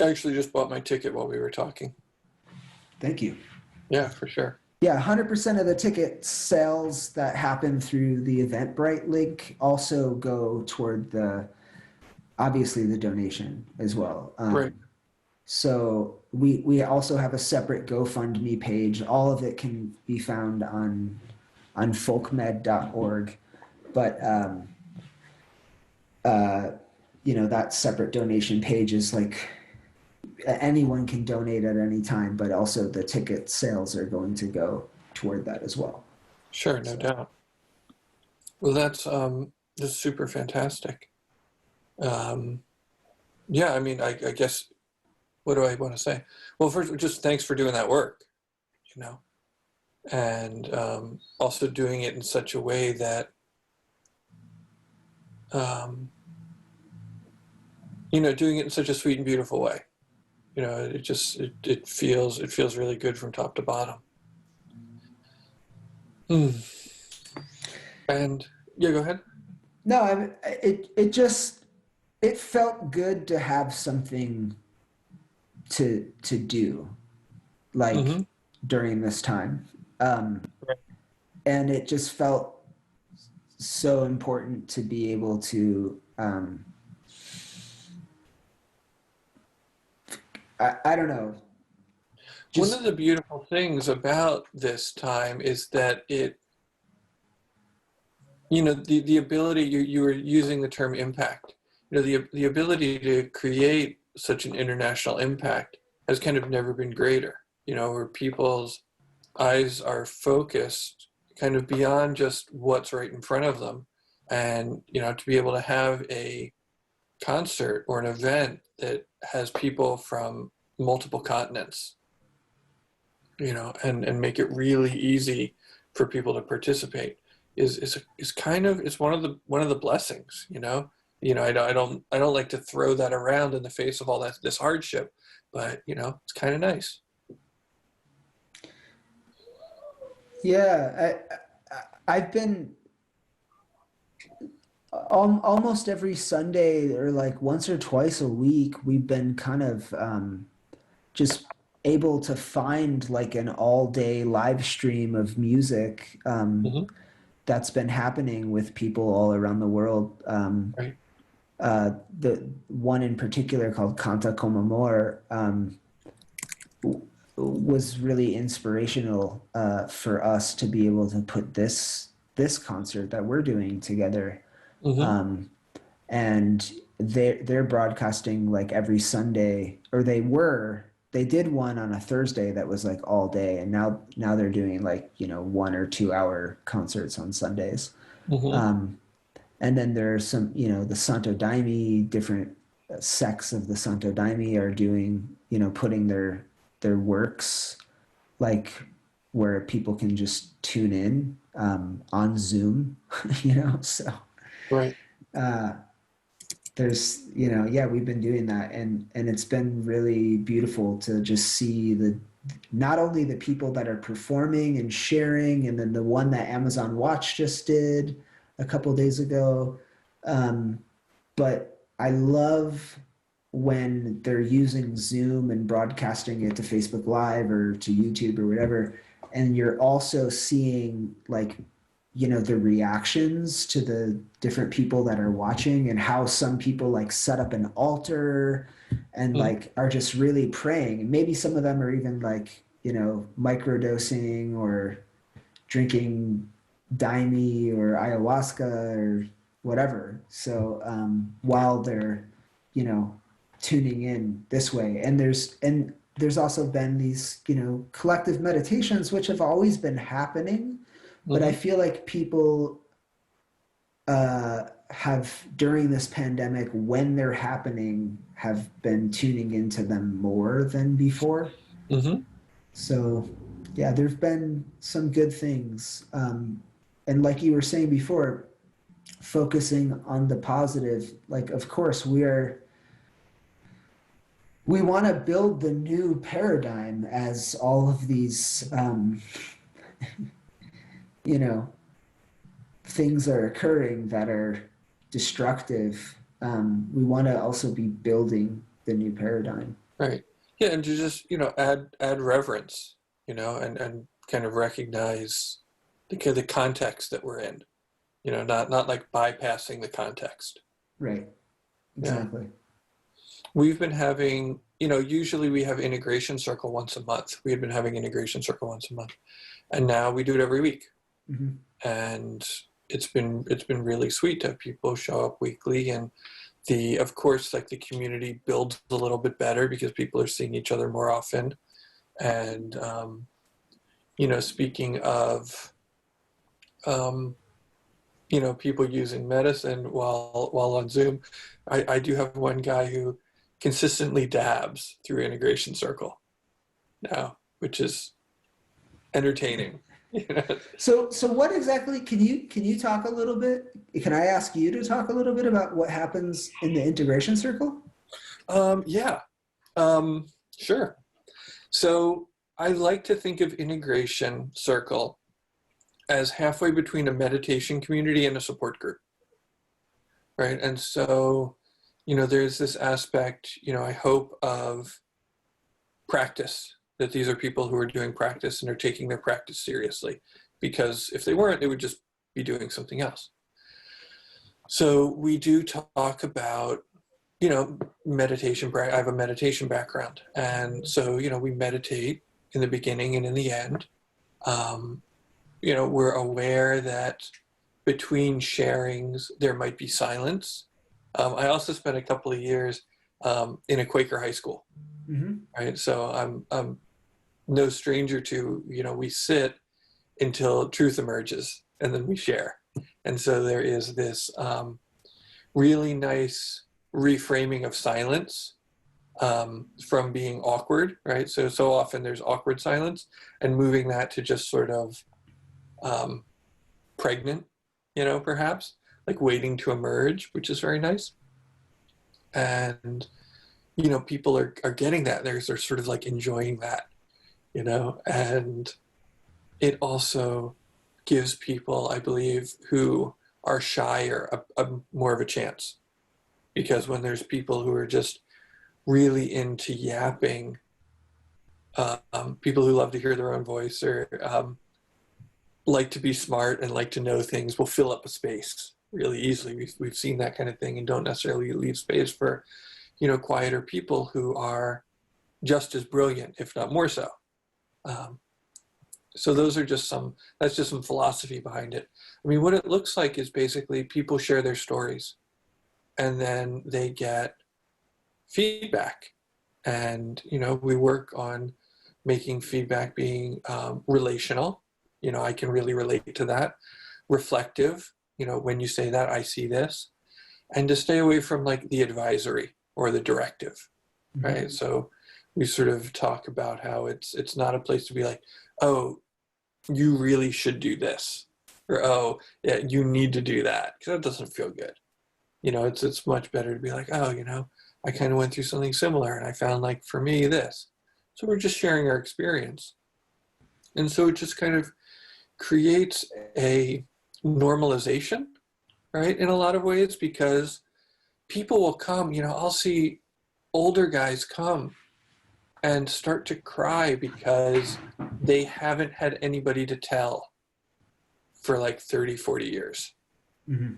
I actually just bought my ticket while we were talking. Thank you. Yeah, for sure. Yeah, 100% of the ticket sales that happen through the Eventbrite link also go toward the, obviously, the donation as well. Right. So we also have a separate GoFundMe page. All of it can be found on folkmed.org. But uh, you know, that separate donation page is like anyone can donate at any time, but also the ticket sales are going to go toward that as well. Sure, no So doubt. Well, that's super fantastic. Um, yeah, I mean, I guess what do I want to say? Well, first, just thanks for doing that work, you know, and also doing it in such a way that, um, you know, doing it in such a sweet and beautiful way. You know, it feels really good from top to bottom. Hmm. And yeah, go ahead. no, it just, it felt good to have something to do, like, Mm-hmm. during this time. And it just felt so important to be able to, I don't know, One of just the beautiful things about this time is that you know, the ability, you were using the term impact. You know, the ability to create such an international impact has kind of never been greater. You know, where people's eyes are focused kind of beyond just what's right in front of them, and you know, to be able to have a concert or an event that has people from multiple continents, you know, and make it really easy for people to participate is kind of, it's one of the blessings, you know. You know, I don't like to throw that around in the face of all that this hardship, but you know, it's kind of nice. yeah. I've been almost every Sunday, or like once or twice a week, we've been kind of just able to find like an all-day live stream of music Hmm. that's been happening with people all around the world. Right. The one in particular called Canta Como Amor was really inspirational for us to be able to put this concert that we're doing together. Hmm. Um, and they're broadcasting like every Sunday, or they did one on a Thursday that was like all day, and now they're doing like 1 or 2 hour concerts on Sundays. Hmm. Um, and then there's some, the Santo Daime, different sects of the Santo Daime are doing, putting their works like where people can just tune in on Zoom, so Right. uh, there's yeah, we've been doing that, and it's been really beautiful to just see the not only the people that are performing and sharing, and then the one that Amazon Watch just did a couple days ago, um, but I love when they're using Zoom and broadcasting it to Facebook Live or to YouTube or whatever, and you're also seeing like the reactions to the different people that are watching, and how some people like set up an altar and Hmm. like are just really praying, and maybe some of them are even like microdosing or drinking daime or ayahuasca or whatever. So while they're you know tuning in this way, and there's also been these collective meditations which have always been happening, but I Hmm. feel like people have during this pandemic, when they're happening, have been tuning into them more than before. Hmm. So, yeah, there've been some good things. And like you were saying before, focusing on the positive, like, of course, we want to build the new paradigm as all of these, you know, things are occurring that are destructive. We want to also be building the new paradigm. Right. Yeah, and to just add reverence, and kind of recognize the context that we're in. Not like bypassing the context. Right. Yeah. Exactly. We've been having, usually we have integration circle once a month. We had been having integration circle once a month, and now we do it every week. Mm-hmm. And it's been really sweet to have people show up weekly, and of course, like the community builds a little bit better because people are seeing each other more often. And speaking of um, people using medicine while on Zoom, I do have one guy who consistently dabs through integration circle now, which is entertaining. You know? So what exactly can you talk a little bit? Can I ask you to talk a little bit about what happens in the integration circle? Yeah, um, sure. So I like to think of integration circle as halfway between a meditation community and a support group, right? And so, there's this aspect, I hope, of practice, that these are people who are doing practice and are taking their practice seriously. Because if they weren't, they would just be doing something else. So we do talk about, meditation. I have a meditation background. And so, we meditate in the beginning and in the end. Um, we're aware that between sharings, there might be silence. I also spent a couple of years in a Quaker high school, Mm-hmm. right? So I'm no stranger to, we sit until truth emerges and then we share. And so there is this really nice reframing of silence from being awkward, right? So often there's awkward silence, and moving that to just sort of um, pregnant, perhaps like waiting to emerge, which is very nice. And people are getting that. They're sort of like enjoying that, and it also gives people, I believe, who are shyer a more of a chance, because when there's people who are just really into yapping, People who love to hear their own voice or like to be smart and like to know things will fill up a space really easily. We've seen that kind of thing, and don't necessarily leave space for, quieter people who are just as brilliant, if not more so. So that's just some philosophy behind it. I mean, what it looks like is basically people share their stories and then they get feedback. And, we work on making feedback being relational. I can really relate to that. Reflective, when you say that, I see this. And to stay away from like the advisory or the directive, right? Mm-hmm. So we sort of talk about how it's not a place to be like, oh, you really should do this, or oh, yeah, you need to do that, because that doesn't feel good. It's much better to be like, oh, I kind of went through something similar, and I found like for me this. So we're just sharing our experience, and so it just kind of creates a normalization, right? In a lot of ways, because people will come. I'll see older guys come and start to cry because they haven't had anybody to tell for like 30, 40 years. Mm-hmm.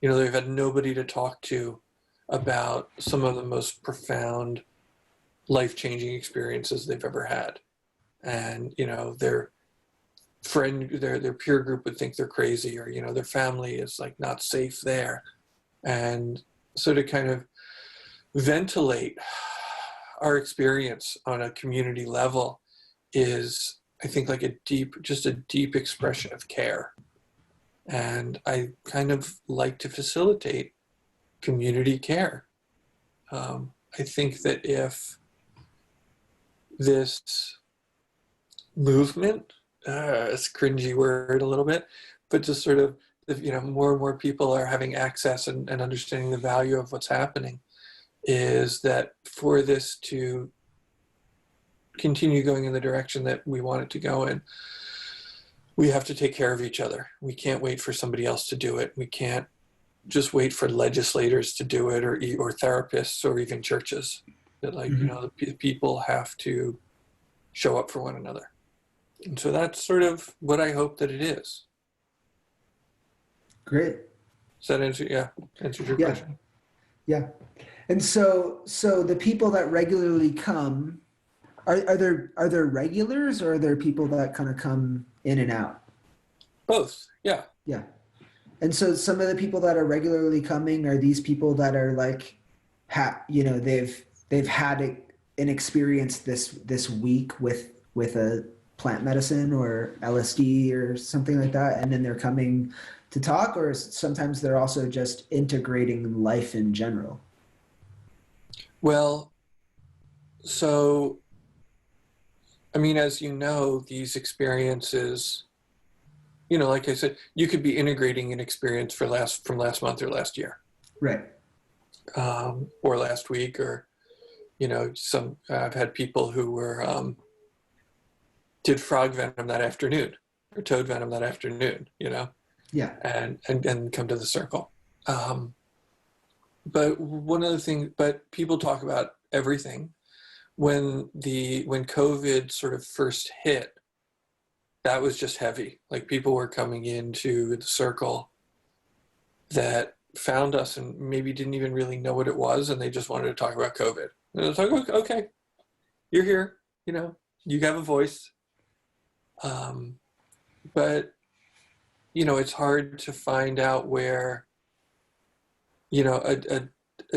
They've had nobody to talk to about some of the most profound, life-changing experiences they've ever had. And, their friend, their peer group would think they're crazy, or, their family is like not safe there. And so to kind of ventilate our experience on a community level is, I think, like a deep expression of care. And I kind of like to facilitate community care. I think that if this movement, it's a cringy word a little bit, but just sort of, more and more people are having access and understanding the value of what's happening, is that for this to continue going in the direction that we want it to go in, we have to take care of each other. We can't wait for somebody else to do it. We can't just wait for legislators to do it, or therapists, or even churches. That mm-hmm. The people have to show up for one another. And so that's sort of what I hope that it is. Great. Does that answer your question? Yeah. And so the people that regularly come, are there regulars, or are there people that kind of come in and out? Both. Yeah. Yeah. And so some of the people that are regularly coming are these people that are like, they've had an experience this week with a plant medicine or LSD or something like that, and then they're coming to talk, or sometimes they're also just integrating life in general. Well, so, I mean, as you know, these experiences, like I said, you could be integrating an experience from last month or last year. Right. Or last week, or, I've had people who were, did frog venom that afternoon, or toad venom that afternoon, Yeah. And come to the circle. But one of the things, but people talk about everything. When COVID sort of first hit, that was just heavy. Like, people were coming into the circle that found us and maybe didn't even really know what it was, and they just wanted to talk about COVID. And I was like, okay, you're here, you have a voice. But, it's hard to find out where, a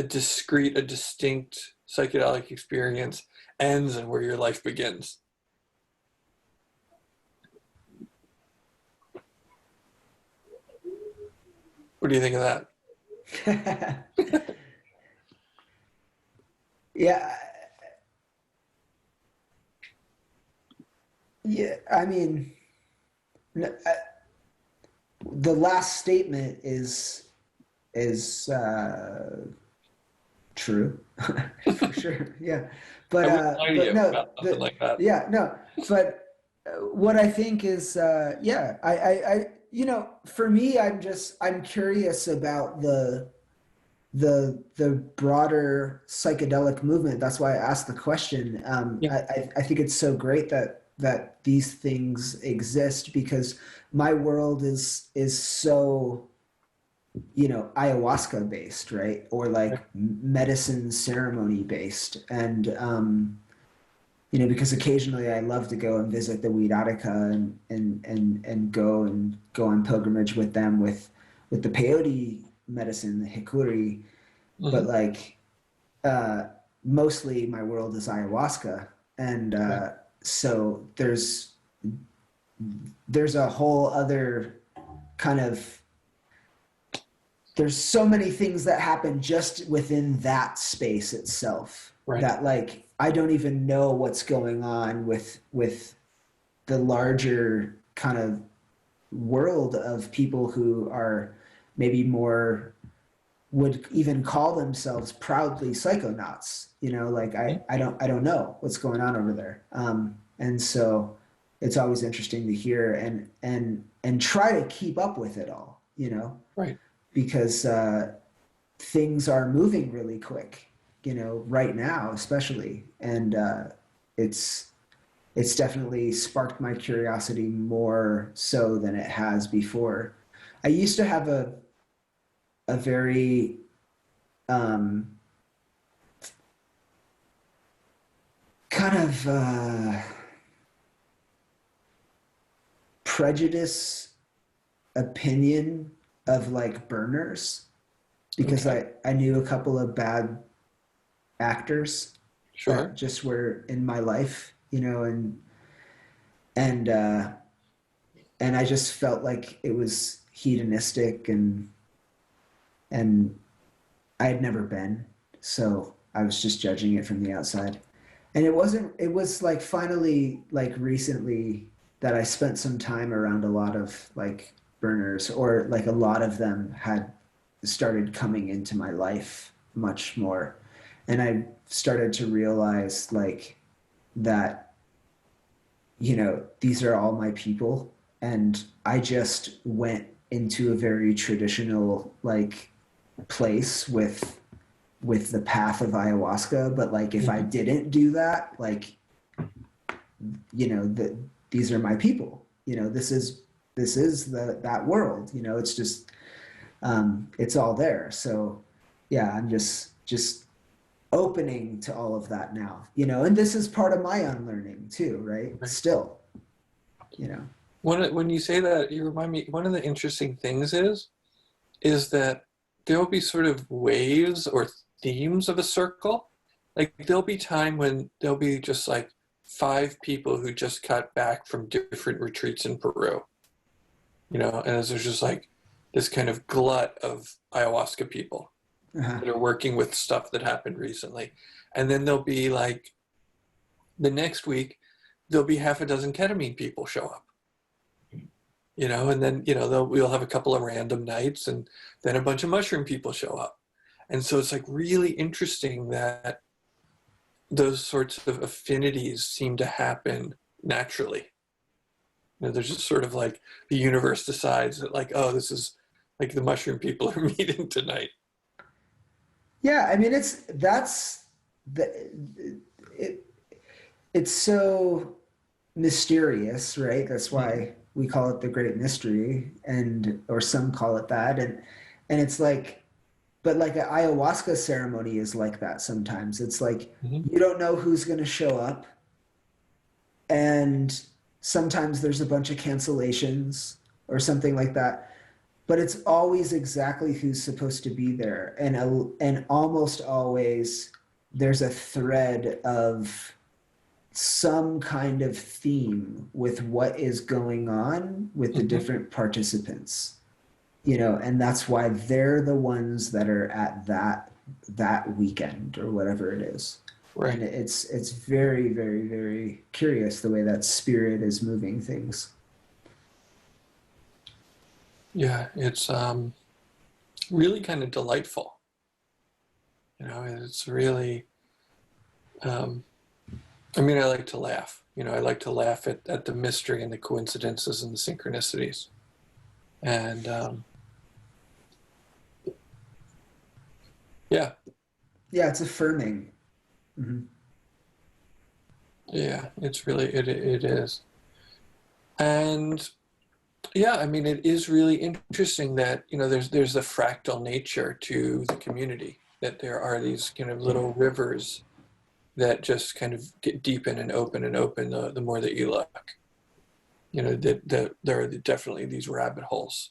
distinct psychedelic experience ends and where your life begins. What do you think of that? Yeah. Yeah, I mean, the last statement is true for sure. Yeah, but no, like that. Yeah, no, but what I think is, I for me, I'm curious about the the broader psychedelic movement. That's why I asked the question. Yeah. I think it's so great that these things exist, because my world is so, you know, ayahuasca based, right? Or like medicine ceremony based. And you know, because occasionally I love to go and visit the Wixarika and go on pilgrimage with them with the peyote medicine, the hikuri. But Mm-hmm. like uh, mostly my world is ayahuasca, and Right. so there's a whole other kind of, there's so many things that happen just within that space itself Right. that like I don't even know what's going on with the larger kind of world of people who are maybe more, would even call themselves proudly psychonauts. You know, like Yeah. I don't know what's going on over there. And so it's always interesting to hear and try to keep up with it all, you know, Right. because things are moving really quick, you know, right now, especially. And it's, it's definitely sparked my curiosity more so than it has before. I used to have a very um, kind of prejudice opinion of like burners, because Okay. I knew a couple of bad actors that Sure. just were in my life, you know, and uh, and I just felt like it was hedonistic, and I had never been, so I was just judging it from the outside. And it wasn't, it was like finally like recently that I spent some time around a lot of like burners, or like a lot of them had started coming into my life much more, and I started to realize like that, you know, these are all my people, and I just went into a very traditional like place with the path of ayahuasca. But like if I Mm-hmm. didn't do that, like, you know, that these are my people, you know, this is the that world, you know, it's just it's all there. So yeah, I'm just opening to all of that now, you know, and this is part of my unlearning too, right? Right. Still, you know. When you say that, you remind me, one of the interesting things is that there will be sort of waves or themes of a circle. Like there'll be time when there'll be just like five people who just got back from different retreats in Peru, you know, and there's just like this kind of glut of ayahuasca people Uh-huh. that are working with stuff that happened recently. And then there'll be like the next week, there'll be half a dozen ketamine people show up, you know, and then, you know, we'll have a couple of random nights and then a bunch of mushroom people show up. And so it's like really interesting that those sorts of affinities seem to happen naturally. You know, there's just sort of like the universe decides that like, oh, this is like the mushroom people are meeting tonight. Yeah, I mean, it's that's the it, it's so mysterious, right? That's Mm-hmm. why we call it the great mystery, and or some call it that. And it's like, but like an ayahuasca ceremony is like that sometimes. It's like Mm-hmm. you don't know who's going to show up, and sometimes there's a bunch of cancellations or something like that. But it's always exactly who's supposed to be there, and almost always there's a thread of some kind of theme with what is going on with the Mm-hmm. different participants, you know, and that's why they're the ones that are at that weekend or whatever it is. And Right. it's very, very, very curious the way that spirit is moving things. Yeah, it's really kind of delightful. You know, it's really, um, I mean, I like to laugh. You know, I like to laugh at the mystery and the coincidences and the synchronicities. And Yeah. Yeah, it's affirming. Hmm. Yeah. It's really, it is. And yeah, I mean, it is really interesting that, there's a fractal nature to the community, that there are these kind of little rivers that just kind of get deepen and open the more that you look. That there are definitely these rabbit holes.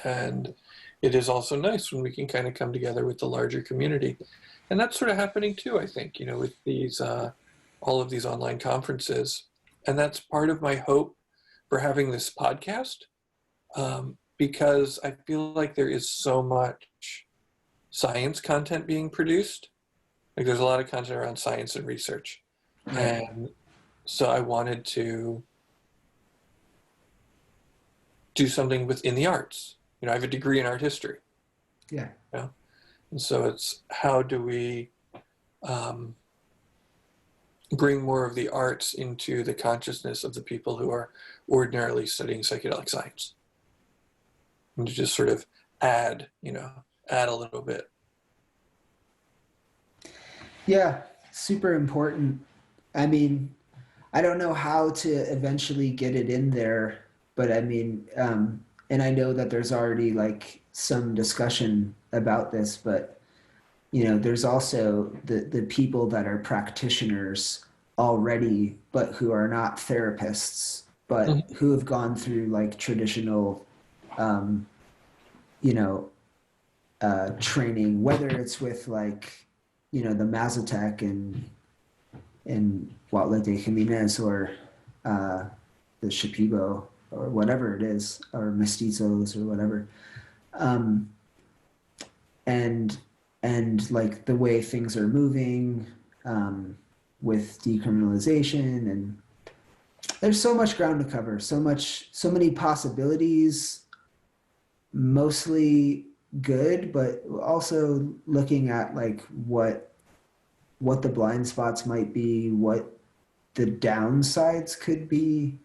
And it is also nice when we can kind of come together with the larger community. And that's sort of happening too, I think, with these, all of these online conferences. And that's part of my hope for having this podcast, because I feel like there is so much science content being produced. Like there's a lot of content around science and research. Right. And so I wanted to do something within the arts. I have a degree in art history. Yeah. And so it's how do we um, bring more of the arts into the consciousness of the people who are ordinarily studying psychedelic science, and to just sort of add, add a little bit. Yeah, super important. I mean, I don't know how to eventually get it in there, but I mean, and I know that there's already like some discussion about this, but there's also the people that are practitioners already, but who are not therapists, but Mm-hmm. who have gone through like traditional, um, you know, training, whether it's with like, the Mazatec and Huautla de Jimenez or the Shipibo or whatever it is, or mestizos or whatever. Um, and like the way things are moving with decriminalization, and there's so much ground to cover, so many possibilities, mostly good, but also looking at like what the blind spots might be, what the downsides could be.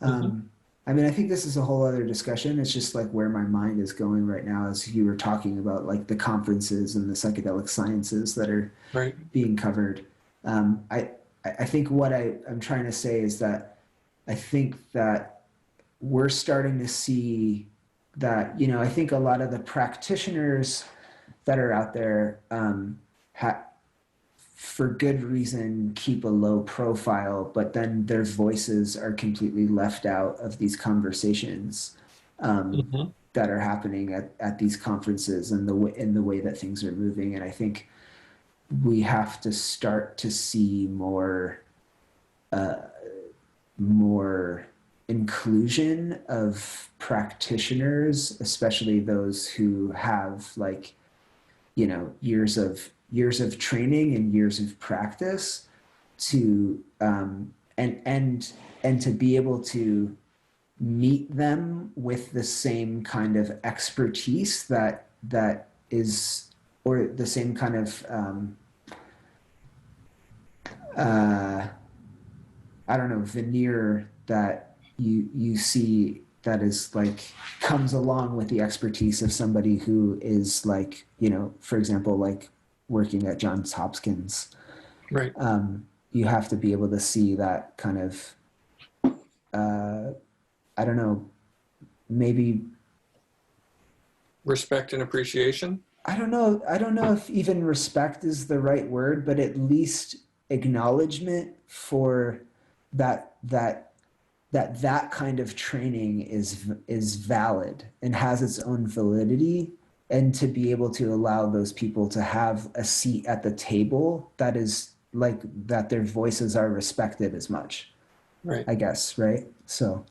Mm-hmm. I mean, I think this is a whole other discussion. It's just like where my mind is going right now as you were talking about like the conferences and the psychedelic sciences that are Right. being covered. I think what I'm trying to say is that I think that we're starting to see that, I think a lot of the practitioners that are out there for good reason, keep a low profile, but then their voices are completely left out of these conversations Mm-hmm. that are happening at these conferences and in the way that things are moving. And I think we have to start to see uh, more inclusion of practitioners, especially those who have like years of training and years of practice to and to be able to meet them with the same kind of expertise that is, or the same kind of uh, I don't know, veneer that you see that is like comes along with the expertise of somebody who is like, for example, like working at Johns Hopkins. Right. You have to be able to see that kind of uh, I don't know, maybe Respect and appreciation. I don't know if even respect is the right word, but at least acknowledgement for that that kind of training is valid and has its own validity, and to be able to allow those people to have a seat at the table that is like that their voices are respected as much, Right. I guess, right? So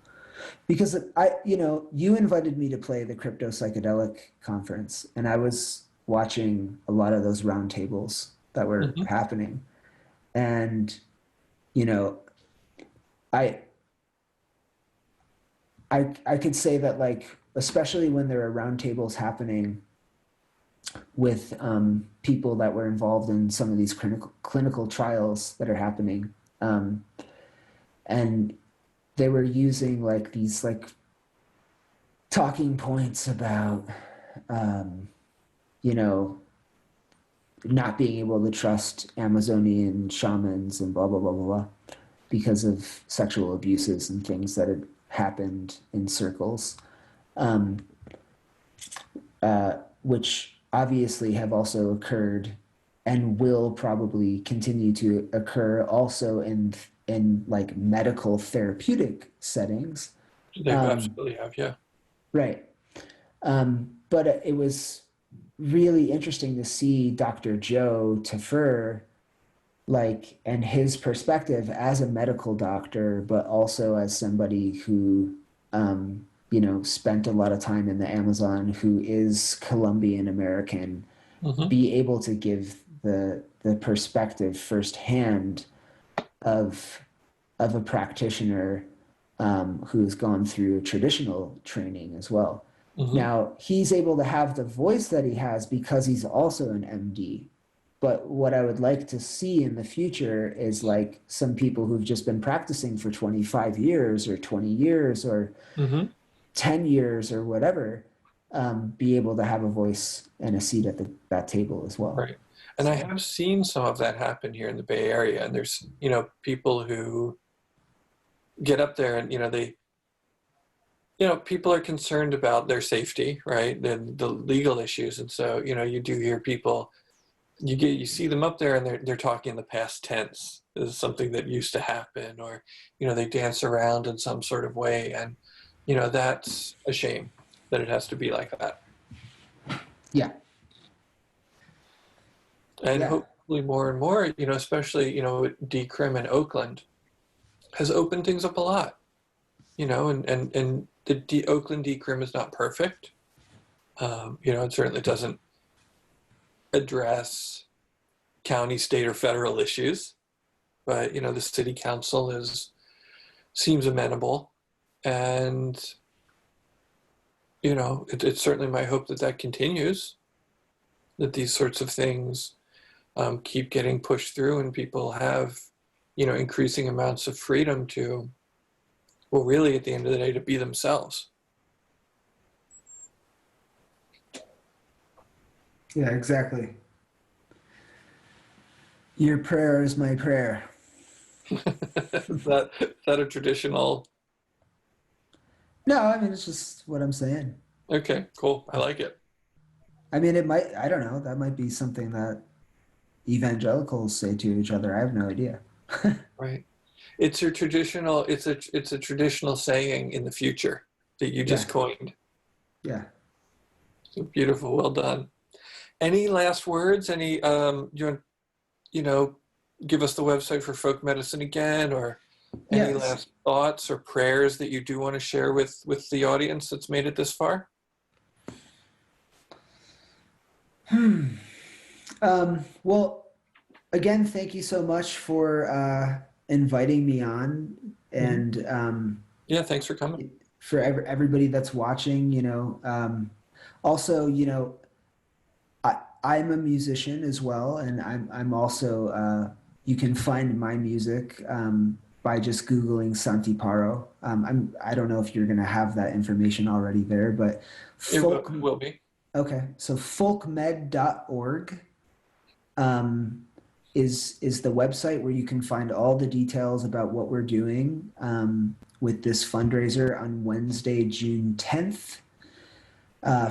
because you invited me to play the crypto psychedelic conference, and I was watching a lot of those roundtables that were Mm-hmm. happening, and you know I I could say that like especially when there are roundtables happening with people that were involved in some of these clinical trials that are happening, um, and they were using like these like talking points about um, you know not being able to trust Amazonian shamans and blah blah blah blah blah because of sexual abuses and things that had happened in circles, um, which obviously have also occurred and will probably continue to occur also in like medical therapeutic settings. They Um, absolutely have, yeah. right. But it was really interesting to see Dr. Joe Tafur, like, and his perspective as a medical doctor, but also as somebody who, spent a lot of time in the Amazon, who is Colombian American, Hmm. be able to give the perspective firsthand of of a practitioner who's gone through traditional training as well. Hmm. Now, he's able to have the voice that he has because he's also an MD. But what I would like to see in the future is like some people who've just been practicing for 25 years or 20 years or Hmm. 10 years or whatever, be able to have a voice and a seat at that table as well. Right. And I So, have seen some of that happen here in the Bay Area. And there's, people who get up there and, people are concerned about their safety, right? The legal issues. And so, you do hear people, you see them up there and they're talking in the past tense. This is something that used to happen, or, they dance around in some sort of way. And, that's a shame that it has to be like that. yeah, And yeah, hopefully more and more, especially, decrim in Oakland has opened things up a lot, and the Oakland decrim is not perfect. It certainly doesn't address county, state, or federal issues, but, the city council seems amenable. And, it's certainly my hope that that continues, that these sorts of things keep getting pushed through and people have, increasing amounts of freedom to, well, really at the end of the day, to be themselves. yeah, exactly. Your prayer is my prayer. Is that a traditional? No, I mean, it's just what I'm saying. Okay, cool. I like it. I mean, it might, I don't know, that might be something that evangelicals say to each other. I have no idea. Right. It's your traditional. It's a traditional saying in the future that you Yeah, just coined. yeah. So beautiful. Well done. Any last words? Any you want, you know give us the website for folk medicine again, or any Yes. last thoughts or prayers that you do want to share with the audience that's made it this far? Well, again, thank you so much for inviting me on, Hmm. and Yeah, thanks for coming. for everybody that's watching. Also, I'm a musician as well, and I'm also you can find my music by just googling Santiparro. I don't know if you're gonna have that information already there, but It will, folk. will be. Okay, so folkmed.org um, is the website where you can find all the details about what we're doing with this fundraiser on Wednesday, June 10th,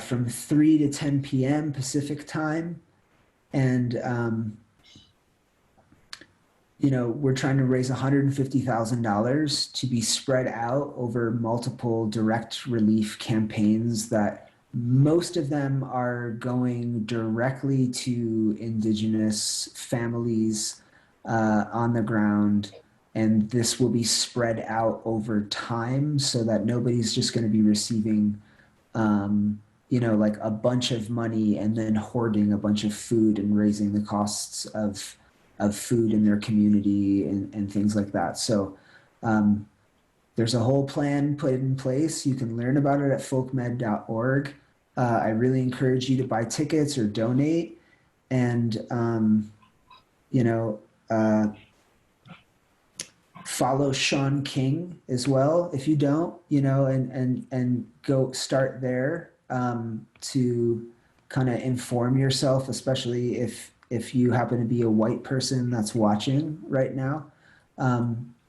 from 3 to 10 p.m. Pacific time. And, we're trying to raise $150,000 to be spread out over multiple direct relief campaigns that most of them are going directly to indigenous families on the ground. And this will be spread out over time so that nobody's just going to be receiving, like a bunch of money and then hoarding a bunch of food and raising the costs of food in their community and things like that. So um, there's a whole plan put in place. You can learn about it at folkmed.org. I really encourage you to buy tickets or donate, and you know, uh, follow Sean King as well if you don't, and go start there to kind of inform yourself, especially if you happen to be a white person that's watching right now,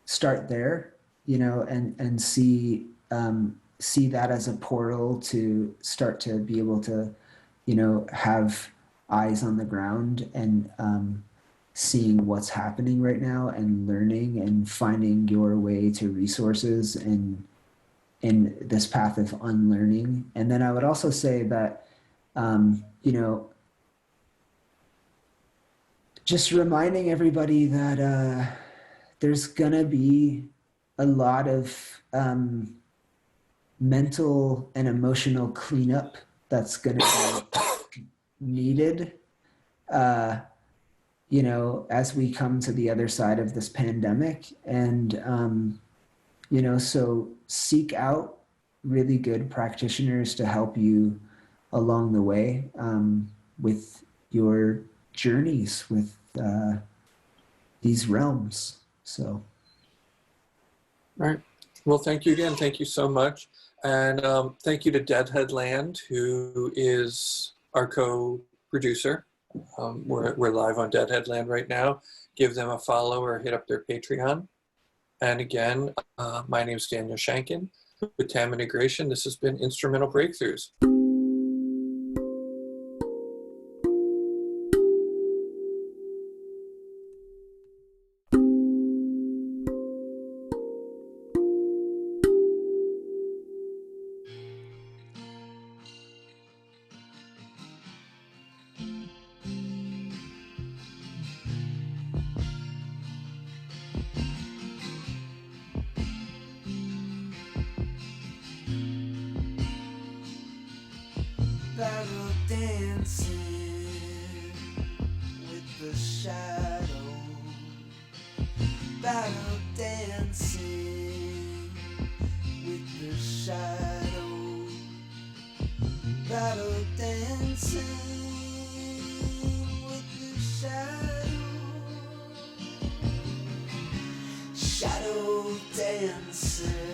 start there, you know, and see that as a portal to start to be able to, you know, have eyes on the ground and seeing what's happening right now and learning and finding your way to resources and in this path of unlearning. And then I would also say that, you know, just reminding everybody that there's gonna be a lot of mental and emotional cleanup that's gonna be needed, you know, as we come to the other side of this pandemic. And you know, so seek out really good practitioners to help you along the way with your journeys with these realms. So, All right. Well, thank you again. Thank you so much. And thank you to Deadhead Land, who is our co-producer. We're live on Deadhead Land right now. Give them a follow or hit up their Patreon. And again, my name is Daniel Shankin with Tam Integration. This has been Instrumental Breakthroughs. Battle dancing with the shadow. Battle dancing with the shadow. Battle dancing with the shadow. Shadow dancer.